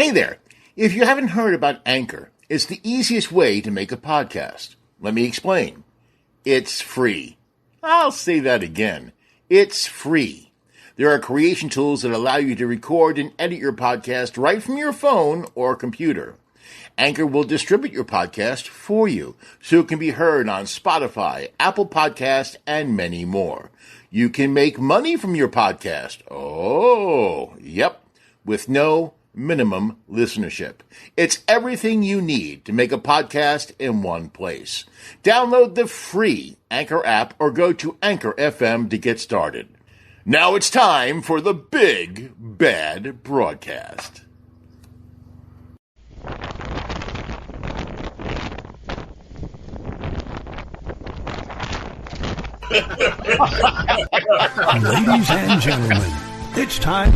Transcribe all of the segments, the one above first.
Hey there! If you haven't heard about Anchor, it's the easiest way to make a podcast. Let me explain. It's free. I'll say that again. It's free. There are creation tools that allow you to record and edit your podcast right from your phone or computer. Anchor will distribute your podcast for you, so it can be heard on Spotify, Apple Podcasts, and many more. You can make money from your podcast. Oh, yep, with no minimum listenership. It's everything you need to make a podcast in one place. Download the free Anchor app or go to Anchor FM to get started. Now it's time for the Big Bad Broadcast. Ladies and gentlemen, it's time.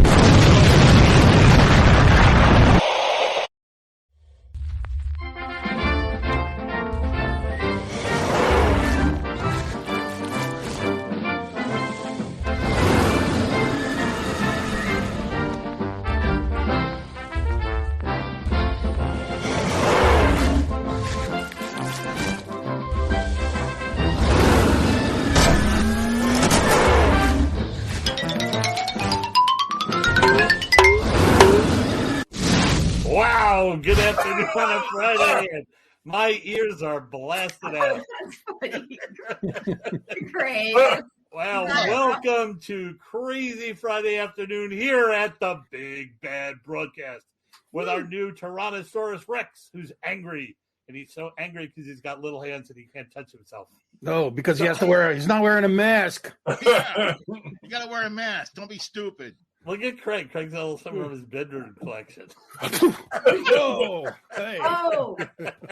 Good afternoon on a Friday, and my ears are blasted out. Great. Well, welcome to Crazy Friday afternoon here at the Big Bad Broadcast with our new Tyrannosaurus Rex, who's angry. And he's so angry because he's got little hands and he can't touch himself. No, because he has to wear. He's not wearing a mask. Yeah, you gotta wear a mask. Don't be stupid. Look at Craig. Craig's got some of his bedroom collection. Oh, hey. Oh,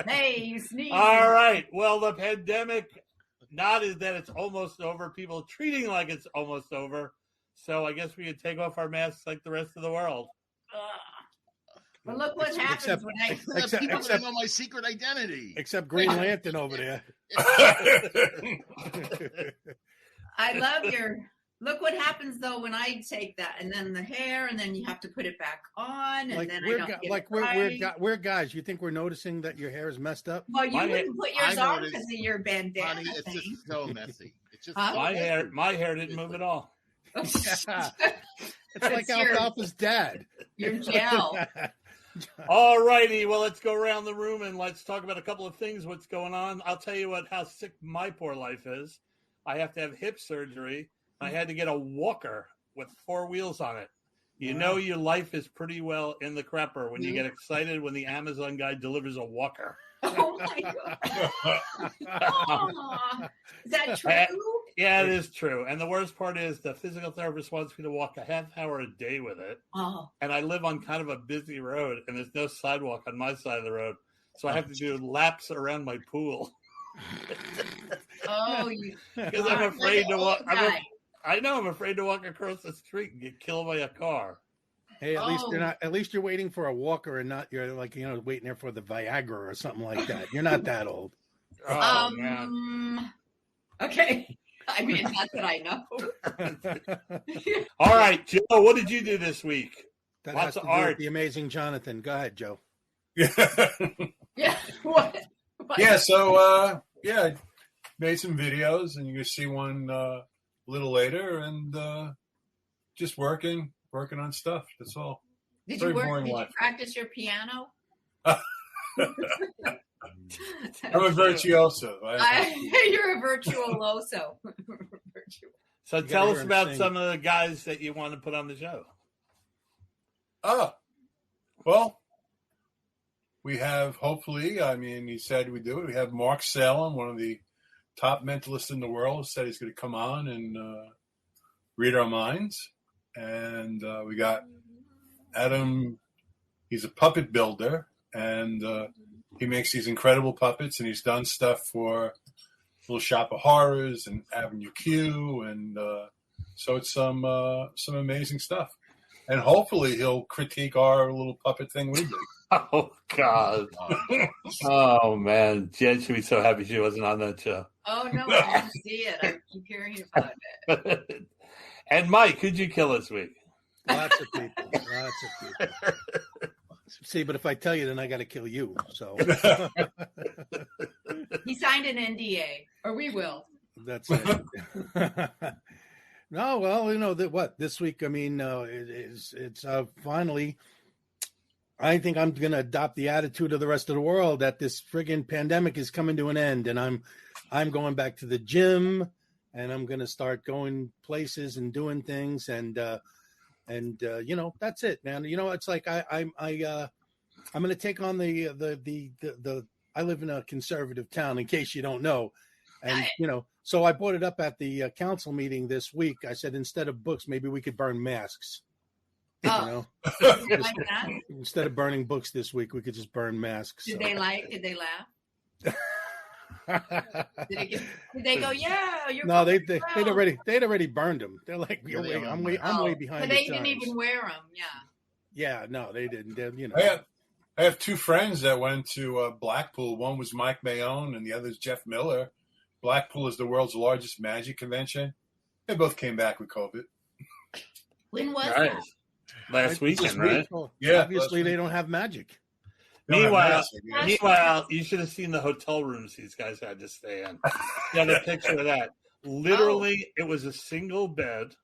hey, you sneezed. All right. Well, the pandemic, not is that it's almost over. People treating like it's almost over. So I guess we could take off our masks like the rest of the world. But look what happens when I... People don't know my secret identity. Except Green Lantern over there. I love your... Look what happens though when I take that, and then the hair, and then you have to put it back on, and like then we're I don't get like it right. we're guys. You think we're noticing that your hair is messed up? Well, you wouldn't put yours I on noticed, because of your bandana. Honey, it's just so messy. It's just Huh? so My hair didn't move at all. It's like Alfalfa's dad. Your gel. All righty. Well, let's go around the room and let's talk about a couple of things. What's going on? I'll tell you how sick my poor life is. I have to have hip surgery. I had to get a walker with 4 wheels on it. You know your life is pretty well in the crapper when you get excited when the Amazon guy delivers a walker. Oh, my God. Aw. Is that true? Yeah, it is true. And the worst part is the physical therapist wants me to walk a half hour a day with it. Oh. And I live on kind of a busy road, and there's no sidewalk on my side of the road. So I have to do laps around my pool. Oh, because I'm afraid to walk. I'm afraid to walk across the street and get killed by a car. Hey, at least you're not. At least you're waiting for a walker and not you're waiting there for the Viagra or something like that. You're not that old. Oh, man. Okay. I mean, not that I know. All right, Joe. What did you do this week? That Lots has of to do with art. the amazing Jonathan. Go ahead, Joe. Yeah. What? Yeah. So made some videos, and you can see one a little later, and just working on stuff. That's all. Did Very you boring Did life. you practice your piano? I'm a virtuoso. You're a virtuoso. So tell us about some of the guys that you want to put on the show. Oh, well, we have, hopefully, I mean, he said we do it. We have Mark Salem, one of the top mentalists in the world, said he's going to come on and read our minds. And we got Adam. He's a puppet builder, and he makes these incredible puppets, and he's done stuff for Little Shop of Horrors and Avenue Q, and so it's some amazing stuff. And hopefully he'll critique our little puppet thing we did. Oh, God. Oh, man. Jen should be so happy she wasn't on that show. Oh, no, I didn't see it. I keep hearing about it. And Mike, who'd you kill this week? Lots of people. See, but if I tell you, then I got to kill you. So He signed an NDA, or we will. that's it. No, well, you know what this week. I mean, it's finally. I think I'm going to adopt the attitude of the rest of the world that this friggin' pandemic is coming to an end, and I'm going back to the gym, and I'm going to start going places and doing things, and you know, that's it, man. You know, it's like I'm going to take on the I live in a conservative town, in case you don't know, and you know, so I brought it up at the council meeting this week. I said, instead of books, maybe we could burn masks. You know, Like that? instead of burning books this week, we could just burn masks. Did they laugh? Did they go, yeah, you're No, going well. they'd already burned them. They're like, I'm way Oh, behind. but the they didn't times. even wear them. Yeah. Yeah, no, they didn't. You know, I have two friends that went to Blackpool. One was Mike Mayone, and the other is Jeff Miller. Blackpool is the world's largest magic convention. They both came back with COVID. When was Right. that? Last weekend, right? Yeah, obviously they don't have magic. Meanwhile, you should have seen the hotel rooms these guys had to stay in. You had a picture of that. Literally, It was a single bed,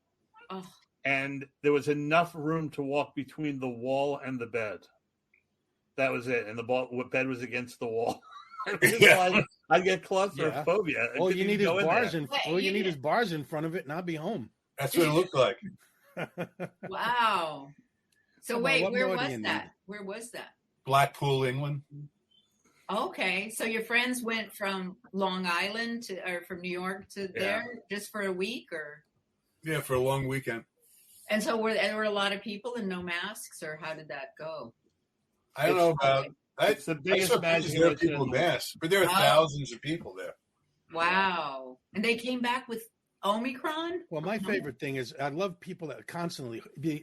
and there was enough room to walk between the wall and the bed. That was it, and the bed was against the wall. I'd get claustrophobia. All you need is bars Wait, bars in front of it, and I'll be home. That's what it looked like. Wow. So Come on, wait, what where more do was you that? need? Where was that? Blackpool, England. Okay, so your friends went from Long Island or from New York to there just for a week, or? Yeah, for a long weekend. And so there were a lot of people and no masks, or how did that go? I don't know about. It's the biggest magic there are people with masks, but there are thousands of people there. Wow. And they came back with Omicron? Well, my favorite thing is I love people that constantly they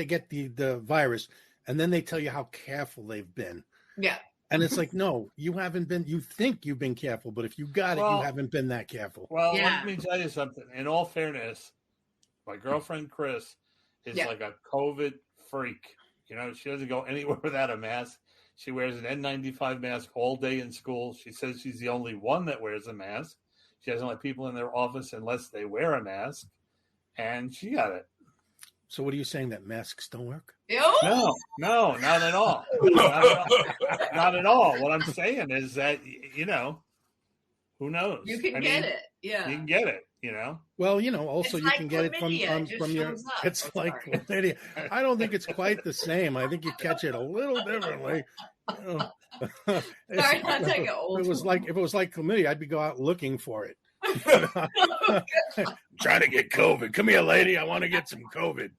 get the virus, and then they tell you how careful they've been. Yeah. And it's like, no, you haven't been. You think you've been careful, but if you got it, you haven't been that careful. Well, let me tell you something. In all fairness, my girlfriend Chris is like a COVID freak. You know, she doesn't go anywhere without a mask. She wears an N95 mask all day in school. She says she's the only one that wears a mask. She doesn't let people in their office unless they wear a mask. And she got it. So what are you saying, that masks don't work? No, not at all. Not at all. What I'm saying is that, you know, who knows? You can get it. Yeah. You can get it, you know. Well, you know, also It's you like can get it from your. shows up. It's like chlamydia. I don't think it's quite the same. I think you catch it a little differently. You know. Sorry, not to get old. If it was like chlamydia, I'd be go out looking for it. Trying to get COVID. Come here, lady. I want to get some COVID.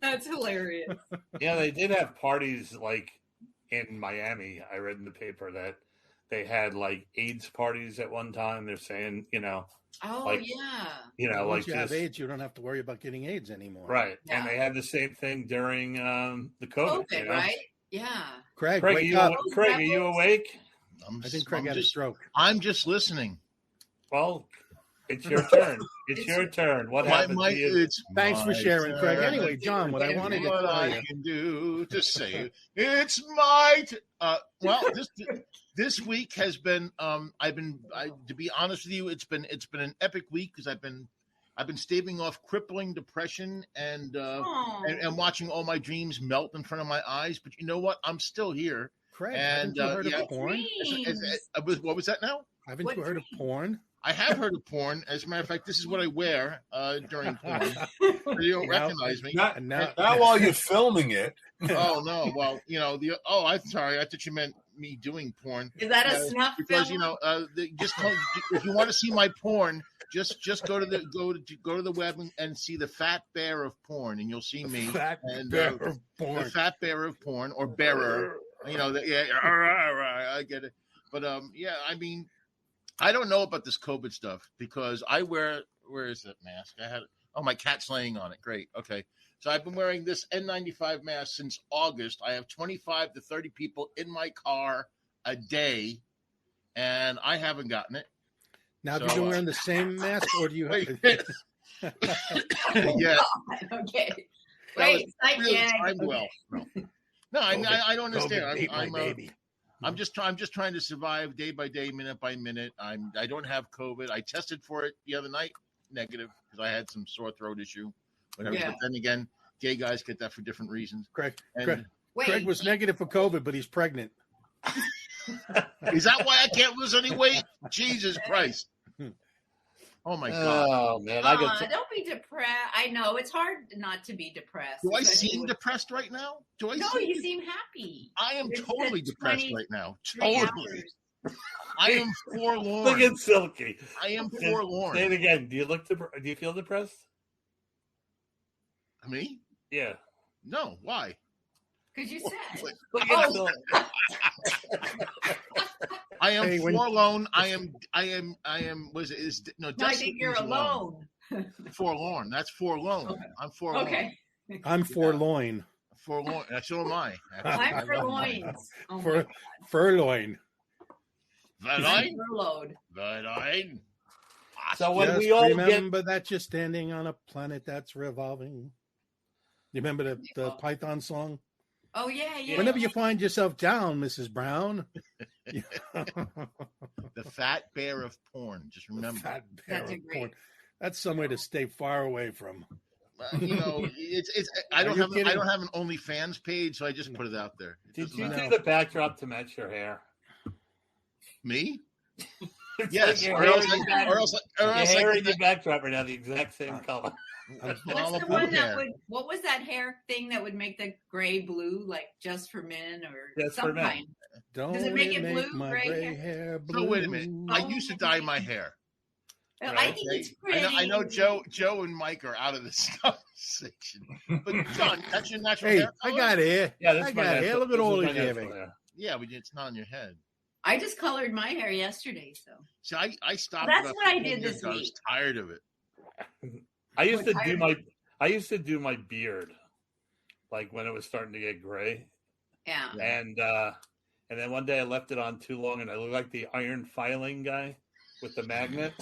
That's hilarious. Yeah, they did have parties like in Miami. I read in the paper that they had like AIDS parties at one time. They're saying, you know, you know, once like you have AIDS, you don't have to worry about getting AIDS anymore. Right. Yeah. And they had the same thing during the COVID, you know? Right? Yeah. Craig, wake up. Craig, are you awake? I think Craig had a stroke. I'm just listening. Well, it's your turn. It's your turn. What happened to you? Thanks for sharing, Craig. Anyway, John, what I wanted to tell I you. can do to say it's my well, this week has been to be honest with you, it's been an epic week because I've been staving off crippling depression and watching all my dreams melt in front of my eyes. But you know what? I'm still here. Craig, haven't you heard of porn? What was that now? Haven't you heard of porn? I have heard of porn. As a matter of fact, this is what I wear during porn. You don't recognize me. Not while you're filming it. Oh no! Well, you know I'm sorry. I thought you meant me doing porn. Is that a snuff because film? You know, if you want to see my porn, just go to the web and see the fat bear of porn, and you'll see me. The fat bear of porn or bearer. You know, I get it. But yeah, I mean, I don't know about this COVID stuff because I wear. Where is that mask? My cat's laying on it. Great. Okay. So I've been wearing this N95 mask since August. I have 25 to 30 people in my car a day, and I haven't gotten it. Now, have you been wearing the same mask, or do you have yeah. Okay. Well, Wait, it's really timed well. No. No, I don't understand. COVID, my baby. I'm just trying to survive day by day, minute by minute. I don't have COVID. I tested for it the other night, negative, because I had some sore throat issue. Whatever. Yeah. But then again, gay guys get that for different reasons. Craig Wait, was negative for COVID, but he's pregnant. Is that why I can't lose any weight? Jesus Christ! Oh my God! Oh man, I got. don't be depressed. I know it's hard not to be depressed. Do I especially seem with- depressed right now? No, you seem happy. I am It's totally the depressed 23 right now. hours. Totally. I am forlorn. Look at Silkie. I am Say forlorn. it again. Do you feel depressed? Me? Yeah. No. Why? Because you said. Look at Silkie. I am Hey, when- forlorn. I am. Was it? Is no? No, I think you're alone. Forlorn. That's forlorn. Okay. I'm forlorn. Okay. I'm forlorn. Forlorn. So am I. I'm for loins. Oh my For God. furloin. Verloin. Furloughed. Verloin. So when Just we all get remember that you're standing on a planet that's revolving. You remember the Python song? Oh yeah, yeah. Whenever you find yourself down, Mrs. Brown. The fat bear of porn. Just remember. Fat bear That's a of great- porn. That's somewhere to stay far away from. You know, it's. I don't you have. kidding? I don't have an OnlyFans page, so I just put it out there. It did doesn't you matter. do the backdrop to match your hair? Me? It's Yes. like your Or hair else. and Or else. Or your else. hair I and your backdrop are now the exact same color. What's I'll the put one that hair. would? What was that hair thing that would make the gray blue, like just for men or Just for some men. kind? Don't Does it make it blue, my gray gray hair? hair blue? So wait a minute. I used to dye my hair. Well, I Right. think Okay? it's pretty. I know Joe and Mike are out of this conversation. But John, that's your natural Hey, hair I color? got hair. Yeah, that's I my got hair. natural- Look at this all is the my hair. natural hair. Yeah, but it's not on your head. I just colored my hair yesterday, so So I stopped. That's about what I 15 did years this ago. I was week. tired of it. I used to What do time? I used to do my beard, like when it was starting to get gray, yeah. and then one day I left it on too long, and I looked like the iron filing guy with the magnet.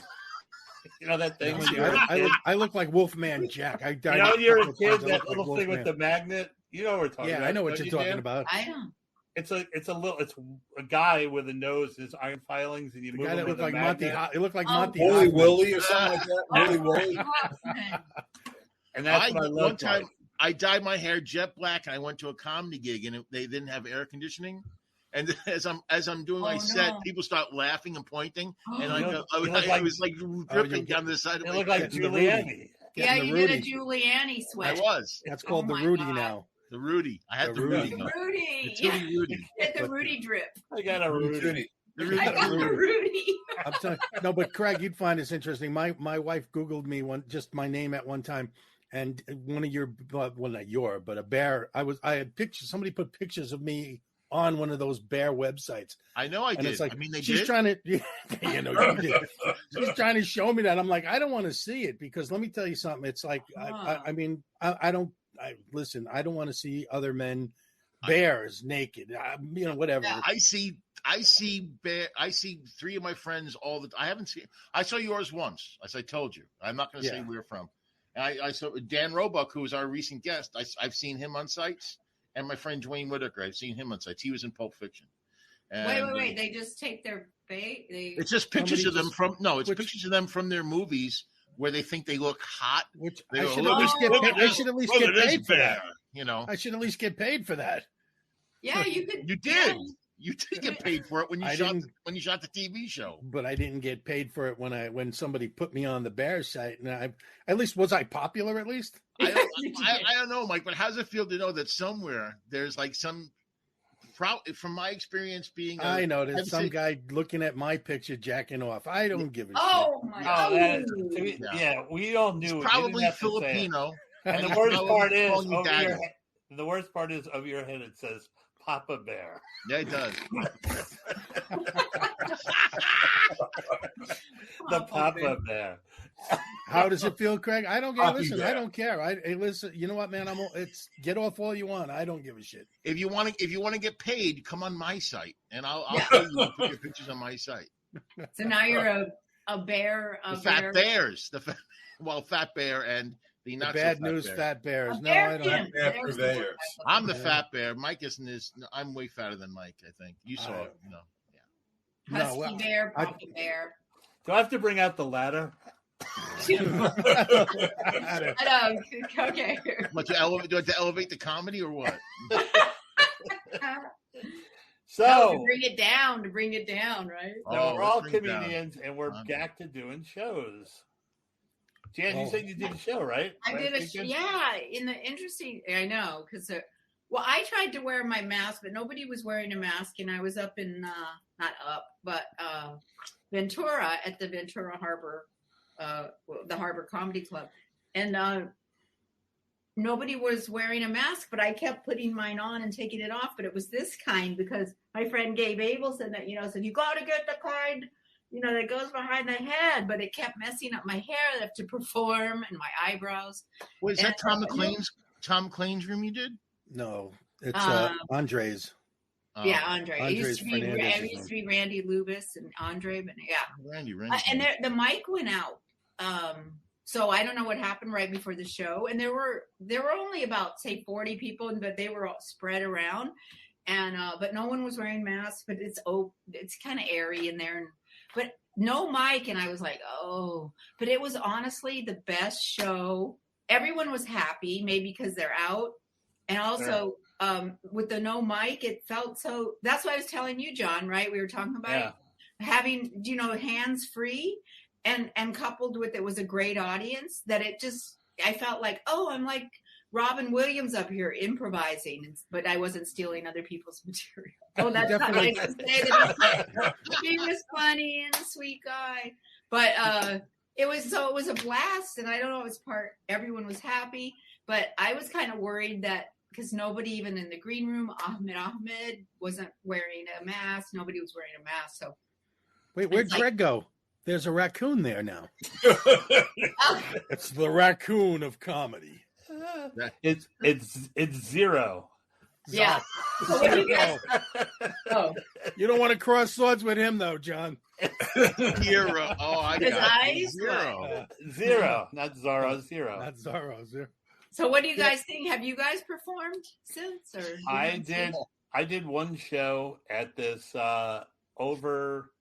You know that thing? When you're a kid? I look like Wolfman Jack. I died. You know when you're a couple kid, times, I that look like little thing with Wolfman. the magnet. You know what we're talking about. Yeah, I know what don't you're you, talking Dan? about. I don't. It's a guy with a nose, his iron filings, and you The move guy him that with looked a like Monty. magnet. It looked like Oh, Monty. Willy Hoffman. Willy or something like that. Willy Willy. And that's what I One looked time like. I dyed my hair jet black, and I went to a comedy gig, and they didn't have air conditioning. And as I'm doing my Oh, set, no. people start laughing and pointing, and You look I like- was like dripping down the side of It my looked like head. Getting the Rudy. Giuliani. Yeah, Getting you the did a Rudy. Giuliani I sweat. was That's Oh called the my Rudy God. now. the Rudy. I had The the Rudy. Rudy. now. Rudy. The Rudy Rudy. Get the Rudy drip. I got a Rudy. Judy. The Rudy. I got the Rudy. I'm telling no, but Craig, you'd find this interesting. My wife Googled me just my name at one time, and one of your, well, not your, but a bear. I had pictures. Somebody put pictures of me on one of those bear websites, I know I and did. it's like I mean, they she's did. trying to, you know, you did. She's trying to show me that. I'm like, I don't want to see it because let me tell you something. It's like, I mean, I don't. Listen. I don't want to see other men bears naked. You know, whatever. Yeah. I see three of my friends all the time. I haven't seen. I saw yours once, as I told you. I'm not going to say Yeah. where you're from. And I saw Dan Roebuck, who was our recent guest. I've seen him on sites, and my friend Dwayne Whitaker. I've seen him on sites. He was in Pulp Fiction. And, Wait. They just take their bait. It's just pictures Somebody of them just- from. No, it's which- pictures of them from their movies where they think they look hot. Which They I go, should "Look at least at- get look paid. at I this- should at least look get at this paid for that. bear," You know, I should at least get paid for that. Yeah, you could. you did. You did get paid for it when you I shot didn't- when you shot the TV show. But I didn't get paid for it when somebody put me on the Bears site. And at least was I popular at least? I don't know, Mike, but how does it feel to know that somewhere there's like some, from my experience being, I know there's I'd some say- guy looking at my picture jacking off. I don't give a Oh my Oh, God. that, to me, Yeah. yeah, we all knew. it's it. You probably didn't have to say it. Filipino. And the It's worst probably part is calling you over daddy. your head. The worst part is over your head. It says Papa Bear. Yeah, it does. The Papa Bear. How does it feel, Craig? I don't care. Copy Listen, that. I don't care. Hey, listen. You know what, man? It's get off all you want. I don't give a shit. If you want to get paid, come on my site, and I'll Yeah. pay you to put your pictures on my site. So now you're a bear. The Fat Bears, Fat Bear, and The The not bad so fat news bear. fat bears. A No, I don't. bearkin. Bear There's the purveyors. word I'm the Yeah. fat bear. Mike isn't as. No, I'm way fatter than Mike. I think you saw. I- You know. Husky well, bear, I- papa bear. Do I have to bring out the ladder? I know. Okay. What to elevate? Do I have to elevate the comedy or what? So No, to bring it down, right? no, Oh, we're let's all bring it down. comedians, and we're Fun. back to doing shows. Jan, you Oh. said you did a show, right? I did Last weekend? in the interesting. I know because well, I tried to wear my mask, but nobody was wearing a mask, and I was up in not up, but Ventura at the Ventura Harbor, the Harbor Comedy Club, and nobody was wearing a mask, but I kept putting mine on and taking it off. But it was this kind because my friend Gabe Abel said that said you got to get the kind that goes behind the head, but it kept messing up my hair. I have to perform and my eyebrows. Was that And- Tom McLean's room you did? No, it's Andre's. Yeah, Andre. It Andres used to be Fernandez's it used to be Randy Lubis and Andre, but yeah. Randy. And the mic went out. So I don't know what happened right before the show. And there were only about say 40 people, but they were all spread around. And but no one was wearing masks. But it's kind of airy in there. But no mic, and I was like, oh. But it was honestly the best show. Everyone was happy, maybe because they're out, and also. With the no mic, it felt so. That's what I was telling you, John. Right? We were talking about having, hands free, and coupled with it was a great audience. That it just, I felt like, oh, I'm like Robin Williams up here improvising, but I wasn't stealing other people's material. Oh, that's not nice to say that he was funny and a sweet guy, but it was a blast, and I don't know if it's everyone was happy, but I was kind of worried that. Because nobody, even in the green room, Ahmed wasn't wearing a mask. Nobody was wearing a mask. So, Wait, where'd Greg go? There's a raccoon there now. oh, It's the raccoon of comedy. It's zero. yeah. So what do you guys? Oh, You don't want to cross swords with him, though, John. Zero. Oh, I his got it. eyes. Zero. Zero, not Zorro. Zero. Not Zorro. Zero. So what do you guys think? Have you guys performed since? Or I did one show at this over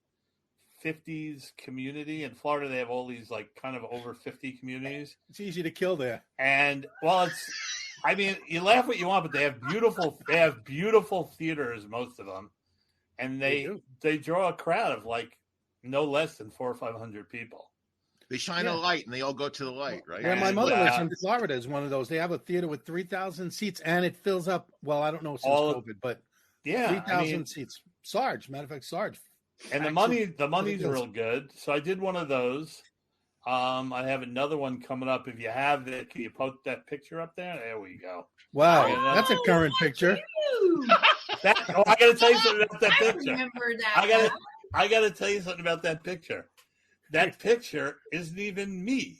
50s community in Florida. They have all these like kind of over 50 communities. It's easy to kill there. And you laugh what you want, but they have beautiful theaters, most of them. And they draw a crowd of like no less than 400 or 500 people. They shine a light and they all go to the light, right? Where my mother lives in Florida is one of those. They have a theater with 3,000 seats, and it fills up. Well, I don't know since COVID, but 3,000 seats. Sarge, matter of fact, Sarge. And the money's real good. So I did one of those. I have another one coming up. If you have it, can you post that picture up there? There we go. Wow, that's a current picture. I got to tell you something about that I picture. remember that. I got to tell you something about that picture. That picture isn't even me.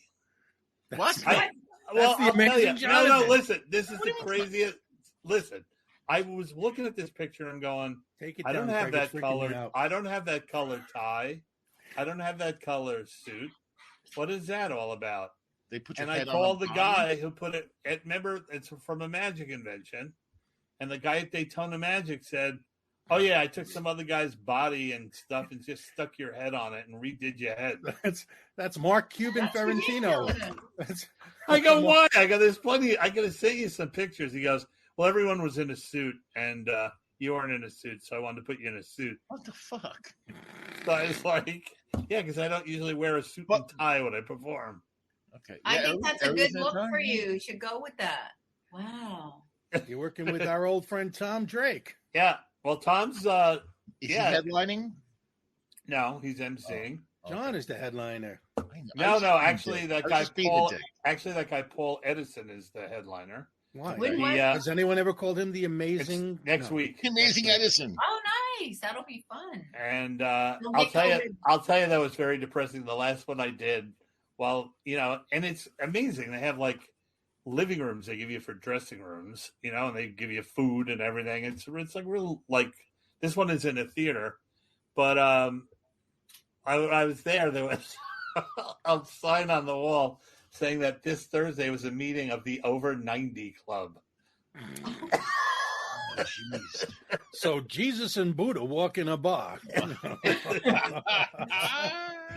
What? That's the I'll tell amazing you. No, Jonathan. listen. This is the craziest. Listen, I was looking at this picture and going, Take it I don't down, have Craig, it's that freaking color. me out. I don't have that color tie. I don't have that color suit. What is that all about? They put your And I head called on the guy who put it. Remember, it's from a magic convention, and the guy at Daytona Magic said, "Oh yeah, I took some other guy's body and stuff and just stuck your head on it and redid your head." That's Mark Cuban That's Ferrentino. ridiculous. I go, why? I go, there's plenty. I got to send you some pictures. He goes, well, everyone was in a suit and you weren't in a suit, so I wanted to put you in a suit. What the fuck? So I was like, yeah, because I don't usually wear a suit and tie when I perform. Okay. I Yeah, think that's a good look for you. You should go with that. Wow. You're working with our old friend Tom Drake. Yeah. Well, Tom's, Is he headlining? No, he's emceeing. John is the headliner. No, actually, that guy Paul Edison is the headliner. Why? Has anyone ever called him the amazing? Next week. Amazing Edison. Oh, nice. That'll be fun. And I'll tell you, that was very depressing. The last one I did, well, and it's amazing. They have like living rooms they give you for dressing rooms, and they give you food and everything. It's like real, like this one is in a theater, but I was there. There was a sign on the wall saying that this Thursday was a meeting of the Over 90 Club. Jeez. So Jesus and Buddha walk in a bar.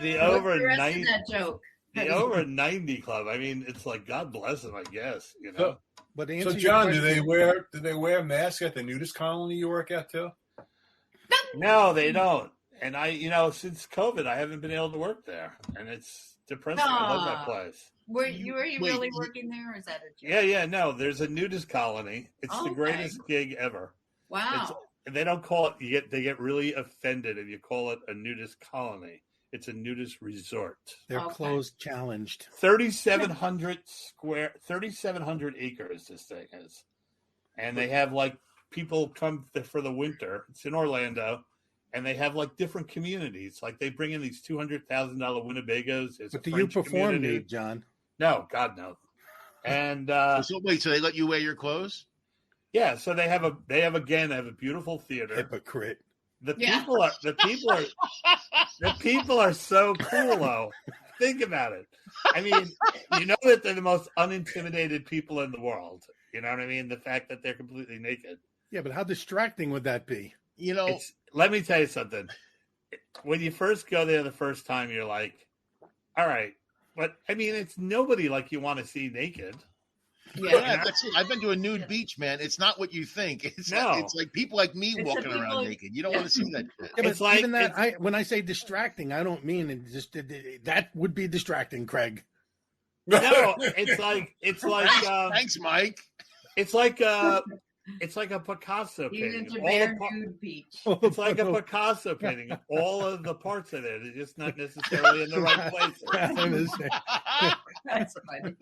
The What's Over the rest of 90 that joke? The Over 90 Club. I mean, it's like God bless them, I guess. You know. But to So, answer your John, do question- they wear masks at the nudist colony you work at too? No, they don't. And since COVID, I haven't been able to work there, and it's depressing. I love that place. Were you Wait, really working there, or is that a joke? Yeah. No, there's a nudist colony. It's the Okay. greatest gig ever. Wow. They don't call it. They get really offended if you call it a nudist colony. It's a nudist resort. They're Okay. closed challenged. 3,700 acres. This thing is, and they have like people come for the winter. It's in Orlando. And they have like different communities. Like they bring in these $200,000 Winnebagos. But do you perform community. nude, John? No, God no. And So they let you wear your clothes? yeah, so they have a beautiful theater. Hypocrite. The people are so cool though. Think about it. I mean, you know that they're the most unintimidated people in the world. You know what I mean? The fact that they're completely naked. Yeah, but how distracting would that be? You know, Let me tell you something. When you first go there the first time, you're like, all right. But, I mean, it's nobody like you want to see naked. yeah, that's it. I've been to a nude beach, man. It's not what you think. It's like people like me It's walking the people- around naked. You don't want to see that shit. Yeah, but It's like- even that, when I say distracting, I don't mean it just that would be distracting, Craig. No, it's like Thanks, Mike. it's like a Picasso He's painting. into All bare the nude beach. It's like a Picasso painting. All of the parts of it are just not necessarily in the right places. That's funny.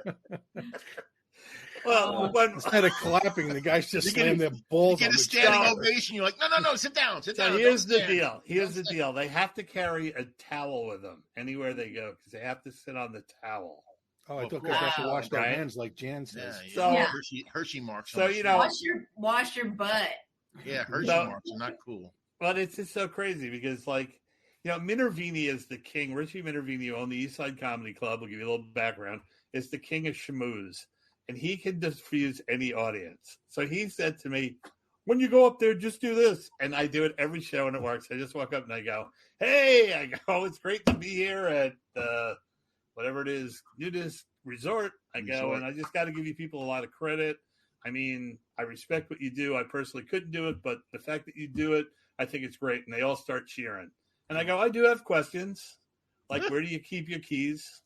Well, when, Instead of clapping, the guys just You slam get- their balls You on get a the standing chair. ovation. You're like, no, sit down. so Don't here's the stand. deal. Here's the deal. They have to carry a towel with them anywhere they go because they have to sit on the towel. Oh, I Of thought they have to course. wash their Right? hands like Jan says. Yeah, So- Yeah. Hershey marks. So, on you the know- shoe. Wash your butt. Yeah, Hershey So- marks are not cool. But it's just so crazy because, like, Minervini is the king. Richie Minervini, who owned the East Side Comedy Club, will give you a little background, is the king of schmooze. And he can diffuse any audience. So he said to me, when you go up there, just do this. And I do it every show and it works. I just walk up and I go, hey, it's great to be here at whatever it is, nudist resort. I go, and I just got to give you people a lot of credit. I mean, I respect what you do. I personally couldn't do it, but the fact that you do it, I think it's great. And they all start cheering. And I go, I do have questions. Like, where do you keep your keys?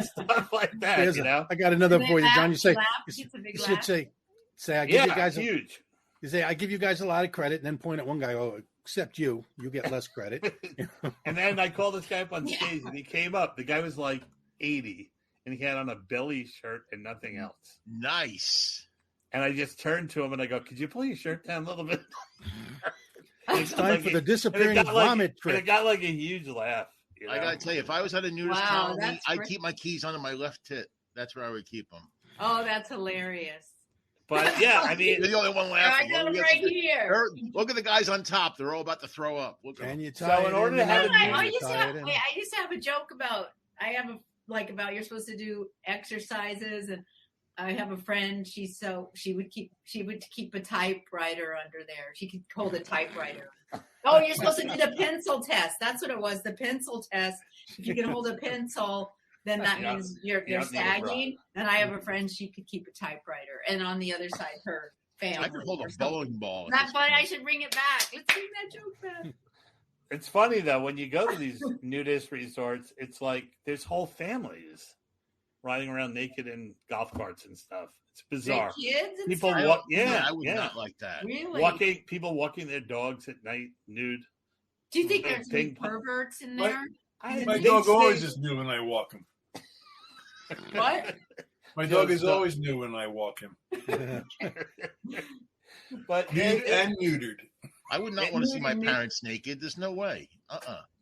Stuff like that, Here's you I got another They for you, laugh, John. You say laugh, you it's a big should laugh. say I give you guys huge. you say I give you guys a lot of credit, and then point at one guy. Oh, except you get less credit. And then I called this guy up on stage, and he came up. The guy was like 80, and he had on a belly shirt and nothing else. Nice. And I just turned to him and I go, "Could you pull your shirt down a little bit?" It's time for the disappearing vomit And trick. it got like a huge laugh. You know? I gotta tell you, if I was at a nudist Wow, colony, that's I'd great. keep my keys under my left tit. That's where I would keep them. Oh, that's hilarious. But yeah, I mean, You're the only one I laughing. got them right here. Look at the guys on top. They're all about to throw up. Look at Can them. you tie So in order to in? have I a used to Tie have, it in. I used to have a joke about about you're supposed to do exercises, and I have a friend. She would keep a typewriter under there. She could hold a typewriter. Oh, you're supposed to do the pencil test. That's what it was. The pencil test. If you can hold a pencil, then that Yeah. means you're You don't need a sagging. And I have a friend. She could keep a typewriter, and on the other side, her family. I could hold or a something. bowling ball. Not funny. I should bring it back. Let's bring that joke back. it's funny though when you go to these nudist resorts. It's like there's whole families riding around naked in golf carts and stuff. It's bizarre. The kids and People stuff? walk, I would not like that. Really? People walking their dogs at night nude. Do you think Big there's ping any pong. perverts in What? there? I My think dog always they- is new when I walk him. What? My Yeah, dog is so- always new when I walk him. But Nude and neutered. I would not want to see my parents naked. There's no way.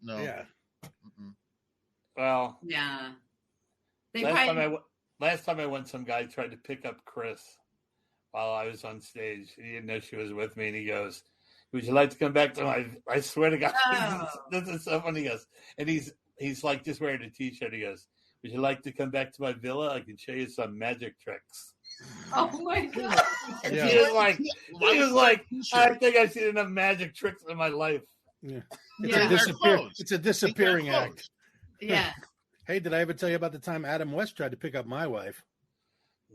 No. Yeah. Mm-mm. well, Yeah. They last time I went, some guy tried to pick up Chris while I was on stage. He didn't know she was with me, and he goes, "Would you like to come back to my?" I swear to God, Oh. this is so funny. He goes, and he's like just wearing a t-shirt. He goes, would you like to come back to my villa? I can show you some magic tricks. Oh my god! Yeah. He was like, I think I've seen enough magic tricks in my life. Yeah. Yeah. It's a disappearing act. Yeah. Hey, did I ever tell you about the time Adam West tried to pick up my wife?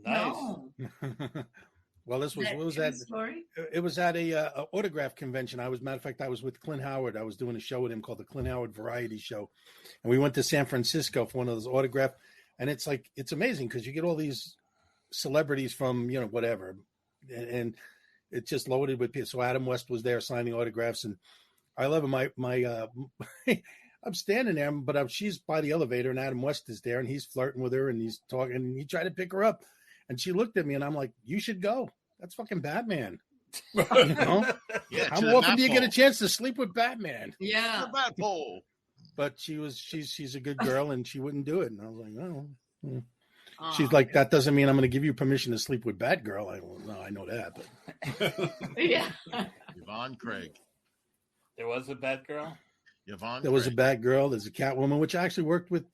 Nice. No. Well, what was that? Story? It was at a autograph convention. Matter of fact, I was with Clint Howard. I was doing a show with him called the Clint Howard Variety Show, and we went to San Francisco for one of those autograph. And it's amazing because you get all these celebrities from whatever, and it's just loaded with people. So Adam West was there signing autographs, and I love him. My I'm standing there, but she's by the elevator, and Adam West is there, and he's flirting with her, and he's talking, and he tried to pick her up, and she looked at me, and I'm like, "You should go. That's fucking Batman." Yeah, How often do you get a chance to sleep with Batman? Yeah. The bat pole. But she's a good girl, and she wouldn't do it, and I was like, "Oh." Aw. She's like, "That doesn't mean I'm going to give you permission to sleep with Batgirl." I know that, but Yeah. Yvonne Craig. There was a Batgirl? Yvonne there was a Craig. Batgirl. There's a Catwoman, which I actually worked with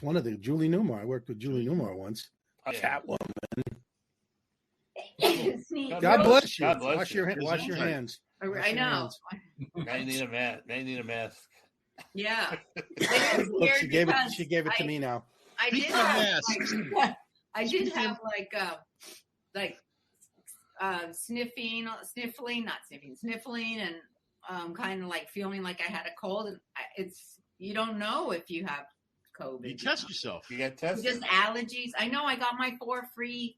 one of the Julie Newmar. I worked with Julie Newmar once. Oh, yeah. Catwoman. Sneak. God bless you. God bless Wash you. your hands. I know. Now you need a mask. Yeah. Look, she gave it to me now. I did Speaking of masks. I did have sniffling, and kind of like feeling like I had a cold. And you don't know if you have COVID. You test yourself. You got tested. Just allergies. I know. I got my 4 free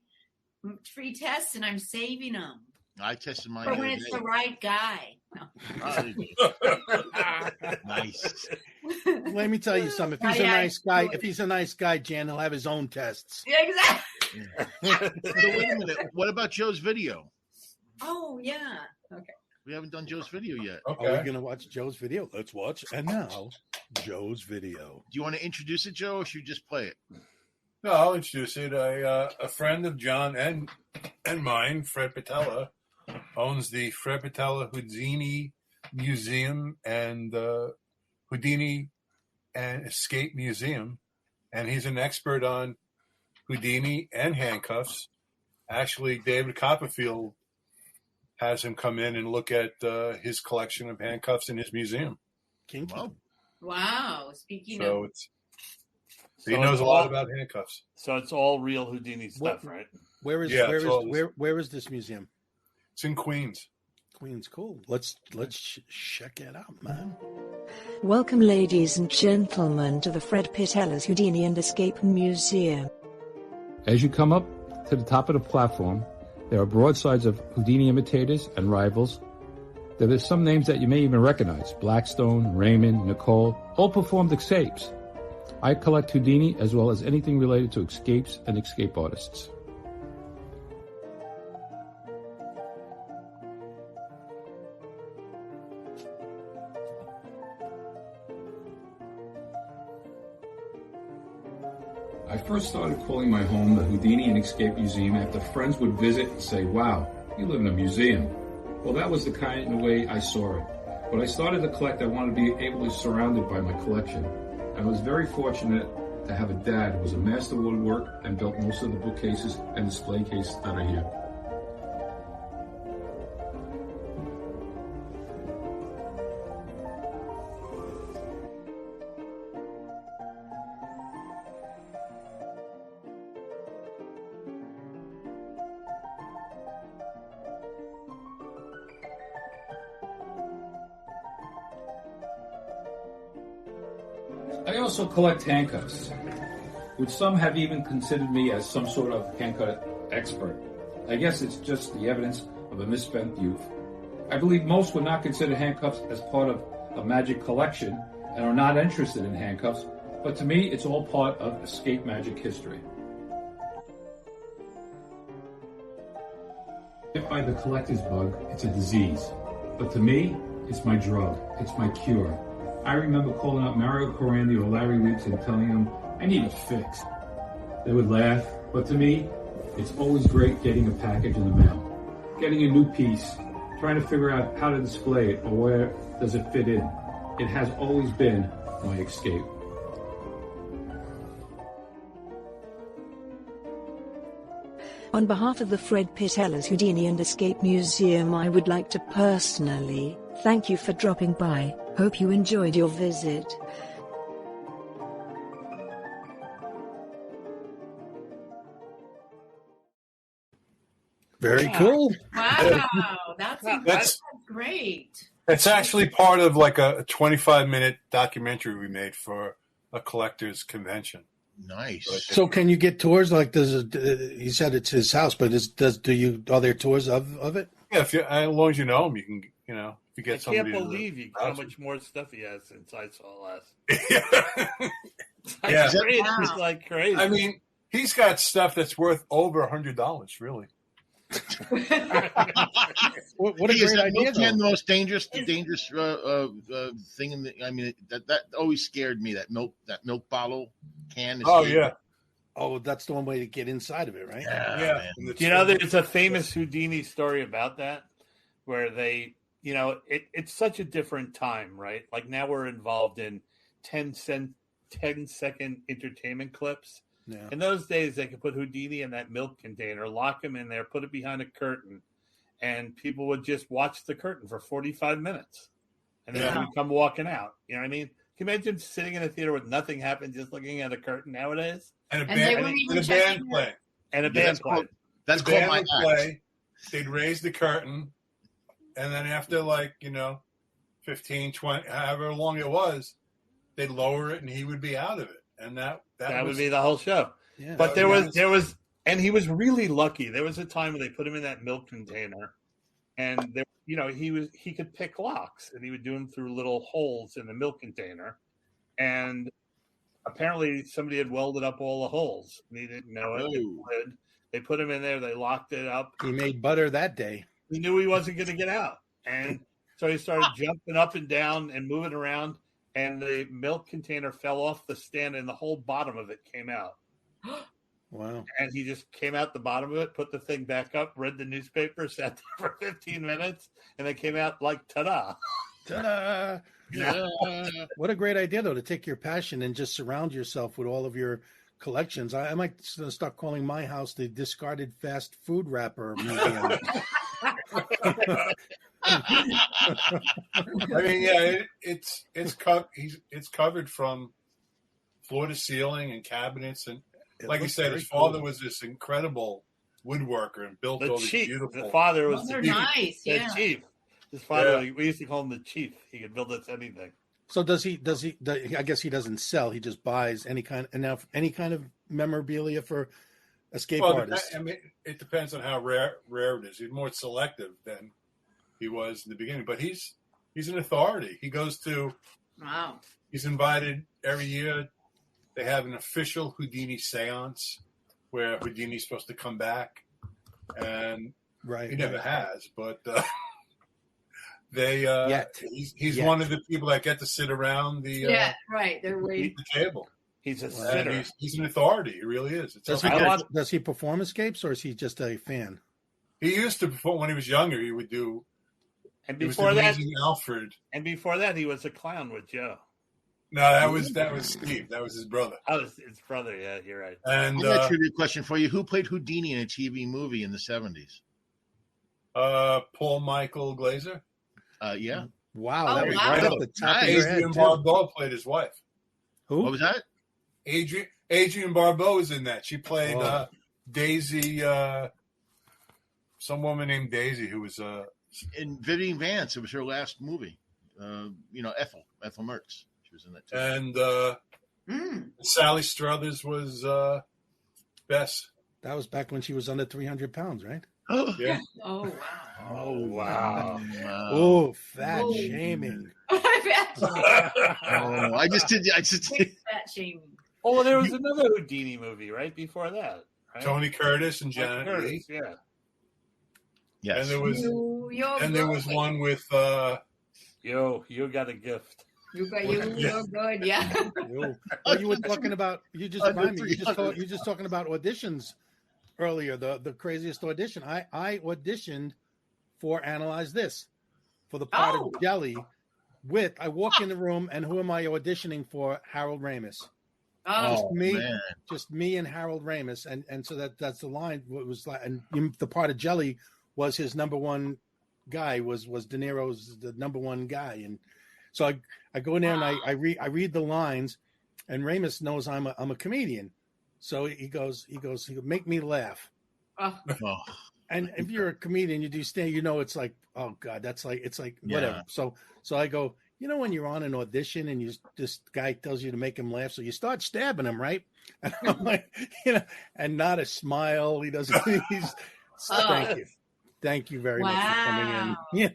tests, and I'm saving them I tested mine. for when it's the right guy. No. Nice. Let me tell you something. If he's a nice guy, Jan, he'll have his own tests. Yeah, exactly. So wait a minute. What about Joe's video? Oh yeah. Okay. We haven't done Joe's video yet. Are we Okay. going to watch Joe's video? Let's watch. And now, Joe's video. Do you want to introduce it, Joe, or should you just play it? No, I'll introduce it. A friend of John and mine, Fred Patella, owns the Fred Patella Houdini Museum and Houdini and Escape Museum, and he's an expert on Houdini and handcuffs. Actually, David Copperfield has him come in and look at his collection of handcuffs in his museum. Kinky. Wow. Wow. Speaking So of, he knows a lot about handcuffs. So it's all real Houdini stuff, What- right? Where is this museum? It's in Queens. Queens, cool. Let's check it out, man. Welcome, ladies and gentlemen, to the Fred Patella's Houdini and Escape Museum. As you come up to the top of the platform, there are broadsides of Houdini imitators and rivals. There are some names that you may even recognize: Blackstone, Raymond, Nicole, all performed escapes. I collect Houdini as well as anything related to escapes and escape artists. I first started calling my home the Houdini and Escape Museum after friends would visit and say, "Wow, you live in a museum." Well, that was the kind of way I saw it. When I started to collect, I wanted to be able to be surrounded by my collection. I was very fortunate to have a dad who was a master woodworker and built most of the bookcases and display cases that are here. I also collect handcuffs, which some have even considered me as some sort of handcuff expert. I guess it's just the evidence of a misspent youth. I believe most would not consider handcuffs as part of a magic collection and are not interested in handcuffs, but to me, it's all part of escape magic history. If by the collector's bug, it's a disease. But to me, it's my drug. It's my cure. I remember calling up Mario Corandi or Larry Weeks and telling them, I need a fix. They would laugh, but to me, it's always great getting a package in the mail. Getting a new piece, trying to figure out how to display it or where does it fit in. It has always been my escape. On behalf of the Fred Pitellas Houdini and Escape Museum, I would like to personally thank you for dropping by. Hope you enjoyed your visit. Very cool. Wow, that's great. It's actually part of like a 25-minute documentary we made for a collector's convention. Nice. So can you get tours? Like, he said it's his house, but are there tours of it? Yeah, as long as you know him, you can, if you get I somebody. can't believe how much more stuff he has since I saw last. Yeah. It's like crazy. I mean, he's got stuff that's worth over $100, really. What a great idea! The most dangerous thing in the. I mean, that always scared me. That milk bottle can. Oh, that's the one way to get inside of it, right? Yeah. There's a famous Houdini story about that, where they, it's such a different time, right? Like now we're involved in 10-second entertainment clips. Yeah. In those days, they could put Houdini in that milk container, lock him in there, put it behind a curtain, and people would just watch the curtain for 45 minutes. And then we'd come walking out. You know what I mean? Can you imagine sitting in a theater with nothing happened, just looking at a curtain nowadays? And a band playing. And a band playing. That's called my play. They'd raise the curtain, and then after 15, 20, however long it was, they'd lower it, and he would be out of it. And that would be the whole show. Yeah. But there was, and he was really lucky. There was a time when they put him in that milk container, and he could pick locks, and he would do them through little holes in the milk container, and apparently somebody had welded up all the holes, and he didn't know it. They put him in there. They locked it up. He made butter that day. He knew he wasn't going to get out, and so he started jumping up and down and moving around. And the milk container fell off the stand, and the whole bottom of it came out. Wow. And he just came out the bottom of it, put the thing back up, read the newspaper, sat there for 15 minutes, and they came out like, ta-da. Ta-da. Yeah. What a great idea, though, to take your passion and just surround yourself with all of your collections. I might start calling my house the discarded fast food wrapper museum. I mean, it's covered from floor to ceiling and cabinets, and like you said, his father was this incredible woodworker and built all these beautiful. The father was the chief. The chief. His father, we used to call him the chief. He could build us anything. So does he? I guess he doesn't sell. He just buys any kind of memorabilia for escape artists. I mean, it depends on how rare it is. He's more selective than he was in the beginning, but he's an authority. He goes to. Wow. He's invited every year. They have an official Houdini seance where Houdini's supposed to come back, and he never has. But he's one of the people that get to sit around the They're waiting the table. He's a sitter. He's an authority. He really is. Does he perform escapes, or is he just a fan? He used to perform when he was younger. He would do. And before that, Alfred. And before that, he was a clown with Joe. No, that was Steve. That was his brother. Oh, his brother. Yeah, you're right. And I got a trivia question for you: who played Houdini in a TV movie in the 70s? Paul Michael Glaser. Yeah. Wow, that was right up the top of your head. Adrienne Barbeau played his wife. Who? What was that? Adrienne Barbeau is in that. She played Daisy. Some woman named Daisy who was in Vivian Vance. It was her last movie. Ethel Mertz. She was in that too. And Sally Struthers was Bess. That was back when she was under 300 pounds, right? Yeah. Oh wow. Oh wow. Oh, fat shaming. I just did. Fat shaming. Oh, well, there was another Houdini movie right before that. Right? Tony Curtis and Janet Leigh. Yeah. Yes. And there was one with you got a gift. You're good, yeah. Well, you were talking about. You just remind me. You just talking about auditions earlier. The craziest audition. I auditioned for Analyze This for the part of Jelly. I walk in the room and who am I auditioning for? Harold Ramis. Oh, just me and Harold Ramis, and so that's the line. What was like, and the part of Jelly was his number one guy. Was De Niro's the number one guy, and so I go in there and I read the lines, and Ramis knows I'm a comedian, so he goes make me laugh. oh. And if you're a comedian, you do stand, it's like, oh God, it's like whatever. So I go, when you're on an audition and this guy tells you to make him laugh, so you start stabbing him, right? And I'm like, and not a smile. He doesn't. Thank you very much for coming in.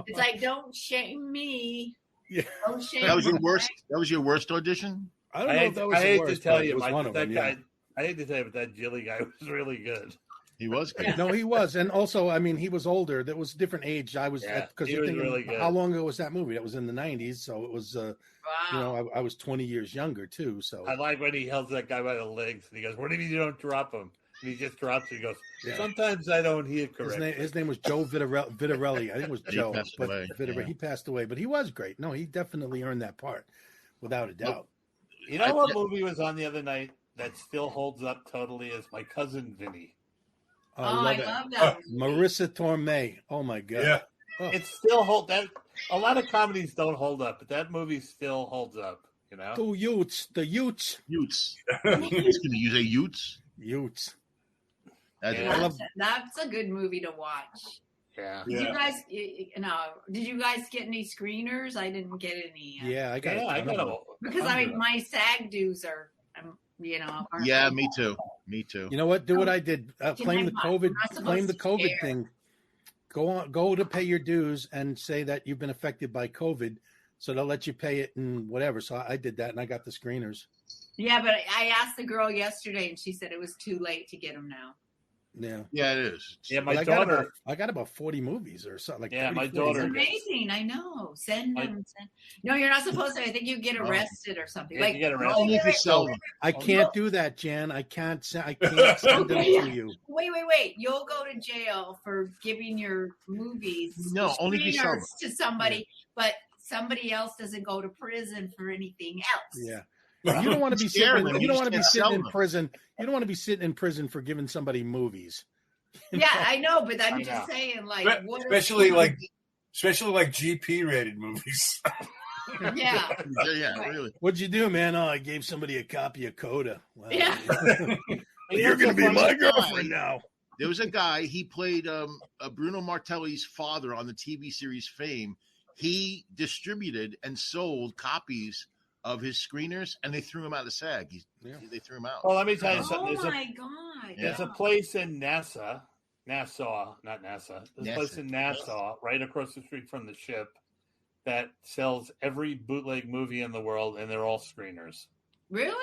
It's like, don't shame me. Yeah. Don't shame That was your me. worst. That was your worst audition. I don't know if that was the worst. To tell you, it was Mike, one of them. guy. I hate to tell you, but that Jilly guy was really good. He was good. No, he was, and also, I mean, he was older. That was a different age. I was because he was really good. How long ago was that movie? That was in the '90s, so it was. Wow. I was 20 years younger too. So I like when he holds that guy by the legs and he goes, "What if you don't drop him?" And he just drops it. He goes, "Sometimes I don't hear correctly." His name was Joe Vitarelli. I think it was Joe. He passed away, but he was great. No, he definitely earned that part, without a doubt. You know what movie was on the other night that still holds up totally is My Cousin Vinny. I love that. Marissa Tomei. Oh my God. Yeah. Oh. It still holds that. A lot of comedies don't hold up, but that movie still holds up. The Utes. Utes. He's going to use a Utes. Utes. That's a good movie to watch. Yeah. Did you guys get any screeners? I didn't get any. Yeah, I got it. I got them. Because my SAG dues are, Yeah, me too. You know what? Do what I did. Claim the COVID thing. Go to pay your dues and say that you've been affected by COVID, so they'll let you pay it and whatever. So I did that, and I got the screeners. Yeah, but I asked the girl yesterday, and she said it was too late to get them now. Yeah, it is. Yeah, my daughter. I got about 40 movies or something. Like my daughter. It's amazing. I know. Send them. No, you're not supposed to. I think you get arrested or something. Yeah, like you get arrested. I can't do that, Jan. I can't send them to you. Wait. You'll go to jail for giving your movies only if you sell them to somebody, but somebody else doesn't go to prison for anything else. Yeah. You don't want to be sitting. You don't want to be sitting in prison. You don't want to be sitting in prison for giving somebody movies. Yeah, I know, but I'm just saying, like, especially like GP rated movies. Yeah, really. What'd you do, man? Oh, I gave somebody a copy of Coda. Wow. Yeah. You're gonna be my girlfriend now. There was a guy. He played Bruno Martelli's father on the TV series Fame. He distributed and sold copies of his screeners, and they threw him out of SAG. They threw him out. Well, let me tell you something. God! There's a place in Nassau, not NASA. There's a place in Nassau, right across the street from the ship, that sells every bootleg movie in the world, and they're all screeners. Really?